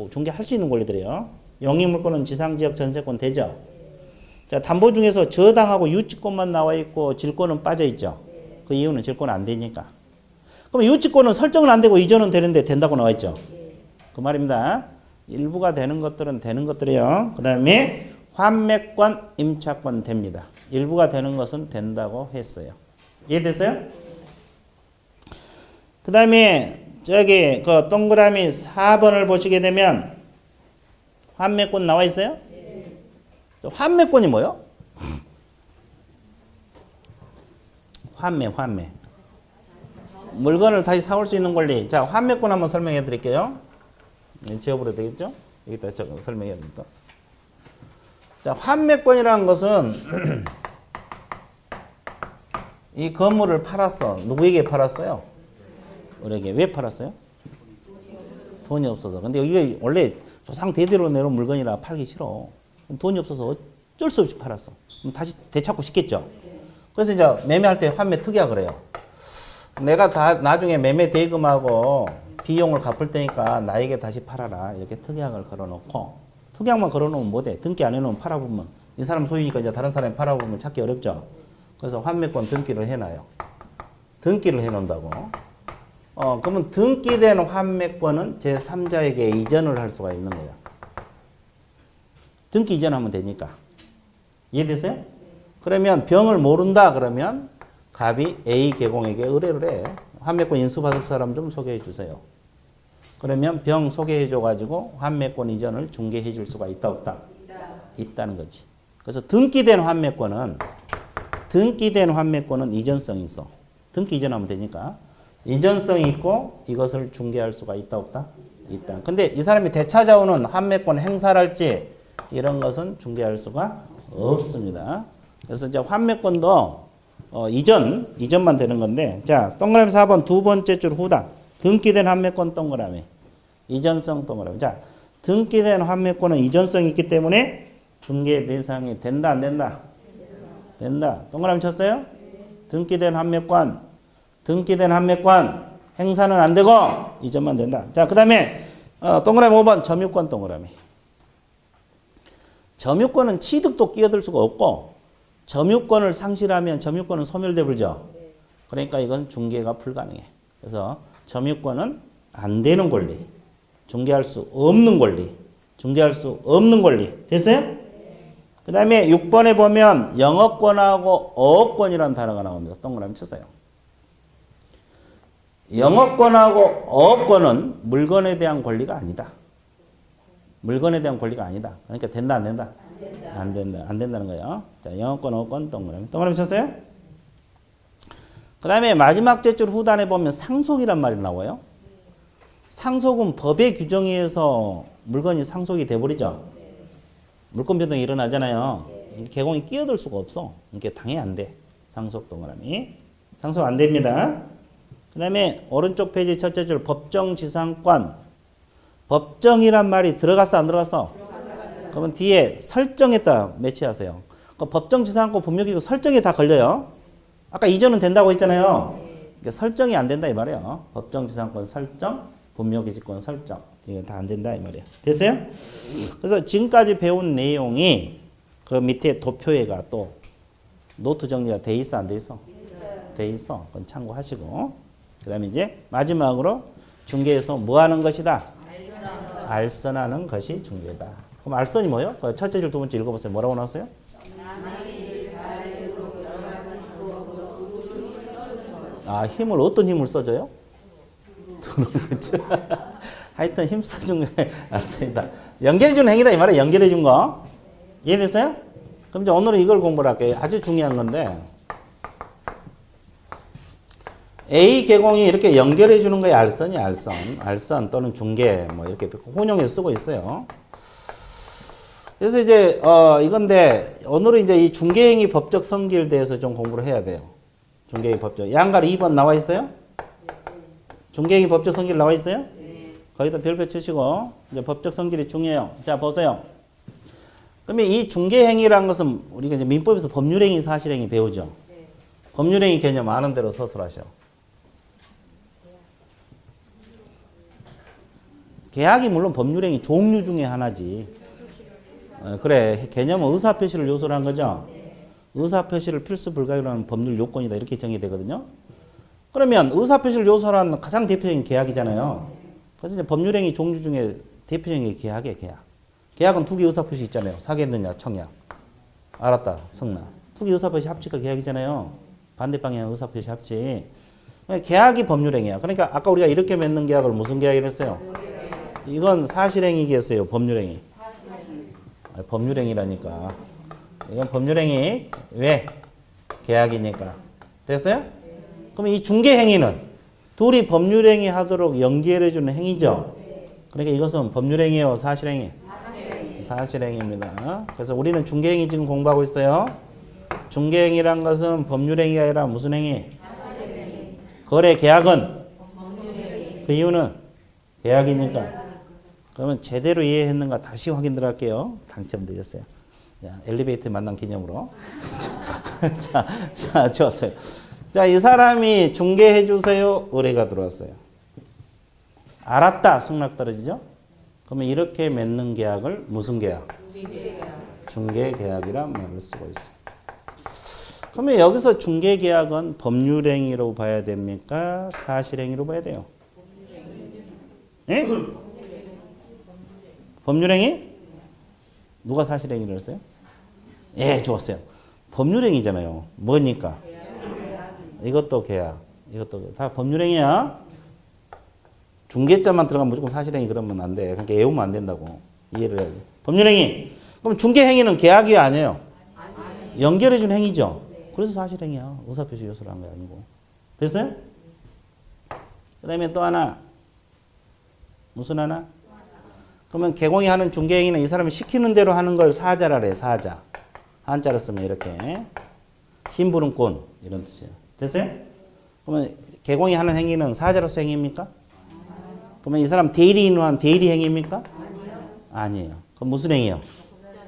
중개할 수 있는 권리들이에요. 영위물권은 지상지역 전세권 되죠. 자, 담보 중에서 저당하고 유치권만 나와 있고 질권은 빠져 있죠. 그 이유는 질권은 안 되니까. 그럼 유치권은 설정은 안 되고 이전은 되는데 된다고 나와 있죠. 그 말입니다. 일부가 되는 것들은 되는 것들이에요. 그 다음에 환매권, 임차권 됩니다. 일부가 되는 것은 된다고 했어요. 이해됐어요? 그 다음에 저기 그 동그라미 4번을 보시게 되면 환매권 나와 있어요? 환매권이 뭐예요? 환매. 물건을 다시 사올 수 있는 권리. 자, 환매권 한번 설명해 드릴게요. 지워버려도 되겠죠? 여기다 설명해야 됩니까? 자, 환매권이라는 것은 이 건물을 팔았어. 누구에게 팔았어요? 우리에게. 왜 팔았어요? 돈이 없어서. 근데 이게 원래 조상 대대로 내려온 물건이라 팔기 싫어. 돈이 없어서 어쩔 수 없이 팔았어. 그럼 다시 되찾고 싶겠죠? 그래서 이제 매매할 때 환매 특약을 해요. 내가 다 나중에 매매 대금하고 비용을 갚을 테니까 나에게 다시 팔아라. 이렇게 특약을 걸어놓고, 특약만 걸어놓으면 못해. 등기 안 해놓으면 팔아보면 이 사람 소유니까 이제 다른 사람이 팔아보면 찾기 어렵죠. 그래서 환매권 등기를 해놔요. 등기를 해놓는다고. 그러면 등기된 환매권은 제3자에게 이전을 할 수가 있는 거예요. 등기 이전하면 되니까. 이해되세요? 그러면 병을 모른다 그러면 갑이 A 계공에게 의뢰를 해. 환매권 인수받을 사람 좀 소개해 주세요. 그러면 병 소개해 줘가지고 환매권 이전을 중개해 줄 수가 있다 없다? 있다는 거지. 그래서 등기된 환매권은 이전성이 있어. 등기 이전하면 되니까. 이전성이 있고 이것을 중개할 수가 있다 없다? 있다. 근데 이 사람이 되찾아오는 환매권 행사랄지 이런 것은 중개할 수가 없습니다. 그래서 이제 환매권도 이전만 되는 건데, 자, 동그라미 4번 두 번째 줄 후다. 등기된 환매권 동그라미. 이전성 동그라미. 자, 등기된 환매권은 이전성이 있기 때문에 중개 대상이 된다, 안 된다? 된다. 동그라미 쳤어요? 등기된 환매권, 행사는 안 되고 이전만 된다. 자, 그 다음에 동그라미 5번 점유권 동그라미. 점유권은 취득도 끼어들 수가 없고 점유권을 상실하면 점유권은 소멸돼 버리죠. 그러니까 이건 중개가 불가능해. 그래서 점유권은 안 되는 권리, 중개할 수 없는 권리, 됐어요? 그 다음에 6번에 보면 영업권하고 어업권이라는 단어가 나옵니다. 동그라미 쳤어요. 영업권하고 어업권은 물건에 대한 권리가 아니다. 그러니까 된다, 안 된다? 안 된다는 거예요. 자, 영업권, 어업권, 동그라미 쳤어요? 그 다음에 마지막 제출 후단에 보면 상속이란 말이 나와요. 상속은 법의 규정에 의해서 물건이 상속이 돼버리죠. 물권 변동이 일어나잖아요. 개공이 끼어들 수가 없어. 이게 당연히 안 돼. 상속 동그라미. 상속 안 됩니다. 그 다음에 오른쪽 페이지 첫째 줄 법정지상권. 법정이란 말이 들어갔어, 안 들어갔어? 그러면 뒤에 설정에다 매치하세요. 그 법정지상권 법률기구 설정에 다 걸려요. 아까 이전은 된다고 했잖아요. 그러니까 설정이 안 된다 이 말이에요. 법정지상권 설정, 법률기지권 설정. 이건 다 안 된다 이 말이에요. 됐어요? 그래서 지금까지 배운 내용이 그 밑에 도표에가 또 노트 정리가 돼 있어, 안 돼 있어? 돼 있어. 그건 참고하시고. 그 다음에 이제 마지막으로 중개에서 뭐 하는 것이다? 알선하는 것이 중개다. 그럼 알선이 뭐예요? 그 첫째 줄 두 번째 읽어보세요. 뭐라고 나왔어요? 아, 힘을 어떤 힘을 써줘요? 하여튼 힘 써준 게 알선이다. 연결해주는 행위다 이 말이에요. 연결해준 거. 이해됐어요? 그럼 이제 오늘은 이걸 공부를 할게요. 아주 중요한 건데 A 개공이 이렇게 연결해 주는 거에 알선이 알선 또는 중개 뭐 이렇게 혼용해서 쓰고 있어요. 그래서 이제 이건데 오늘은 이제 이 중개행위 법적 성질에 대해서 좀 공부를 해야 돼요. 중개행위 법적 양갈 2번 나와 있어요? 중개행위 법적 성질 나와 있어요? 네. 거기다 별표 치시고 이제 법적 성질이 중요해요. 자 보세요. 그러면 이 중개행위라는 것은 우리가 이제 민법에서 법률행위, 사실행위 배우죠. 네. 법률행위 개념 아는 대로 서술하셔. 계약이 물론 법률행위 종류 중에 하나지. 그래, 개념은 의사표시를 요소로 한 거죠. 의사표시를 필수 불가피로 하는 법률 요건이다 이렇게 정의되거든요. 그러면 의사표시를 요소로 하는 가장 대표적인 계약이잖아요. 그래서 이제 법률행위 종류 중에 대표적인 게 계약이에요. 계약은 투기 의사표시 있잖아요. 사겠느냐, 청약. 알았다, 성나. 투기 의사표시 합치가 계약이잖아요. 반대 방향 의사표시 합치. 계약이 법률행위야. 그러니까 아까 우리가 이렇게 맺는 계약을 무슨 계약이라 했어요? 이건 사실행위겠어요, 법률행위. 법률행위라니까. 이건 법률행위. 왜? 계약이니까. 됐어요? 그럼 이 중개행위는 둘이 법률행위 하도록 연결해주는 행위죠. 그러니까 이것은 법률행위예요, 사실행위? 사실행위입니다. 그래서 우리는 중개행위 지금 공부하고 있어요. 중개행위란 것은 법률행위가 아니라 무슨 행위? 거래 계약은? 그 이유는 계약이니까. 그러면 제대로 이해했는가 다시 확인 들어갈게요. 당첨되셨어요. 자, 엘리베이터 만난 기념으로. 자, 좋았어요. 자, 이 사람이 중개해 주세요. 의뢰가 들어왔어요. 알았다. 승낙 떨어지죠? 그러면 이렇게 맺는 계약을 무슨 계약? 중개 계약이란 말을 쓰고 있어요. 그러면 여기서 중개 계약은 법률행위로 봐야 됩니까? 사실행위로 봐야 돼요? 예? 법률행위? 누가 사실행위를 했어요? 예, 좋았어요. 법률행위잖아요. 뭐니까? 이것도 계약. 이것도 다 법률행위야. 중개자만 들어가면 무조건 사실행위 그러면 안 돼. 그러니까 애우면 안 된다고. 이해를 해야지. 법률행위. 그럼 중개행위는 계약이 아니에요. 연결해준 행위죠. 그래서 사실행위야. 의사표시 요소로 한 게 아니고. 됐어요? 그 다음에 또 하나. 무슨 하나? 그러면 개공이 하는 중개행위는 이 사람이 시키는 대로 하는 걸 사자라 그래. 사자. 한자로 쓰면 이렇게. 심부름꾼 이런 뜻이에요. 됐어요? 그러면 개공이 하는 행위는 사자로서 행위입니까? 그러면 이 사람 대리인은 대리 행위입니까? 아니에요. 그럼 무슨 행위요?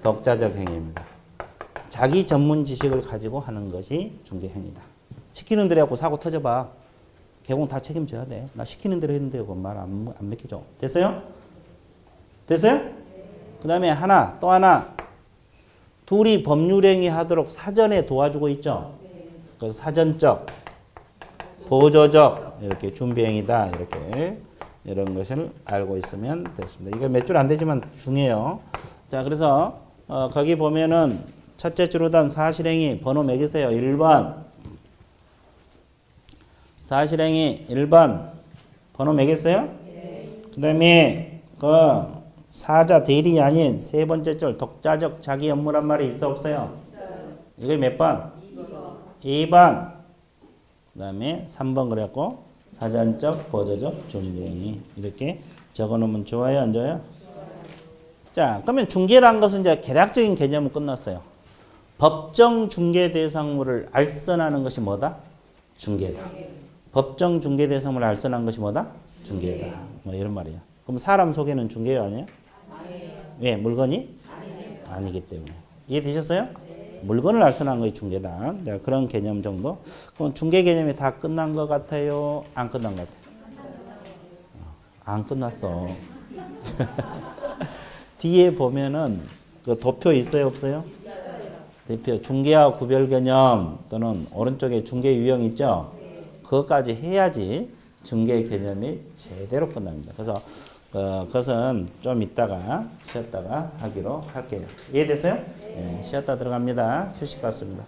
독자적 행위입니다. 자기 전문 지식을 가지고 하는 것이 중개 행위다. 시키는 대로 하고 사고 터져봐. 개공 다 책임져야 돼. 나 시키는 대로 했는데 그건 말 안 믿기죠. 됐어요? 됐어요? 그 다음에 하나, 또 하나. 둘이 법률행위 하도록 사전에 도와주고 있죠. 그래서 사전적, 보조적 이렇게 준비행위다. 이렇게 이런 것을 알고 있으면 됐습니다. 이거 몇 줄 안 되지만 중요해요. 자, 그래서 거기 보면은 첫째 줄로단 사실행위 번호 매기세요. 1번. 사실행위 1번. 번호 매겠어요? 그 다음에 그 사자 대리 아닌 세 번째 줄 독자적 자기 업무란 말이 있어 없어요? 이게 몇 번? 2번. 그 다음에 3번 그랬고 사전적 보조적 준비행위 이렇게 적어놓으면 좋아요 안 좋아요? 자, 그러면 중개란 것은 이제 개략적인 개념은 끝났어요. 법정 중개 대상물을 알선하는 것이 뭐다? 중개다. 법정 중개 대상물을 알선하는 것이 뭐다? 중개다. 뭐 이런 말이에요. 그럼 사람 속에는 중개요 아니에요? 왜? 물건이? 아니기 때문에. 이해되셨어요? 물건을 알선하는 것이 중개다. 자, 그런 개념 정도. 그럼 중개 개념이 다 끝난 것 같아요? 안 끝난 것 같아요? 안 끝났어. 뒤에 보면은 그 도표 있어요 없어요? 대표 중개와 구별 개념 또는 오른쪽에 중개 유형 있죠? 그것까지 해야지 중개 개념이 제대로 끝납니다. 그래서 그것은 좀 이따가 쉬었다가 하기로 할게요. 이해됐어요? 네, 쉬었다 들어갑니다. 휴식 같습니다.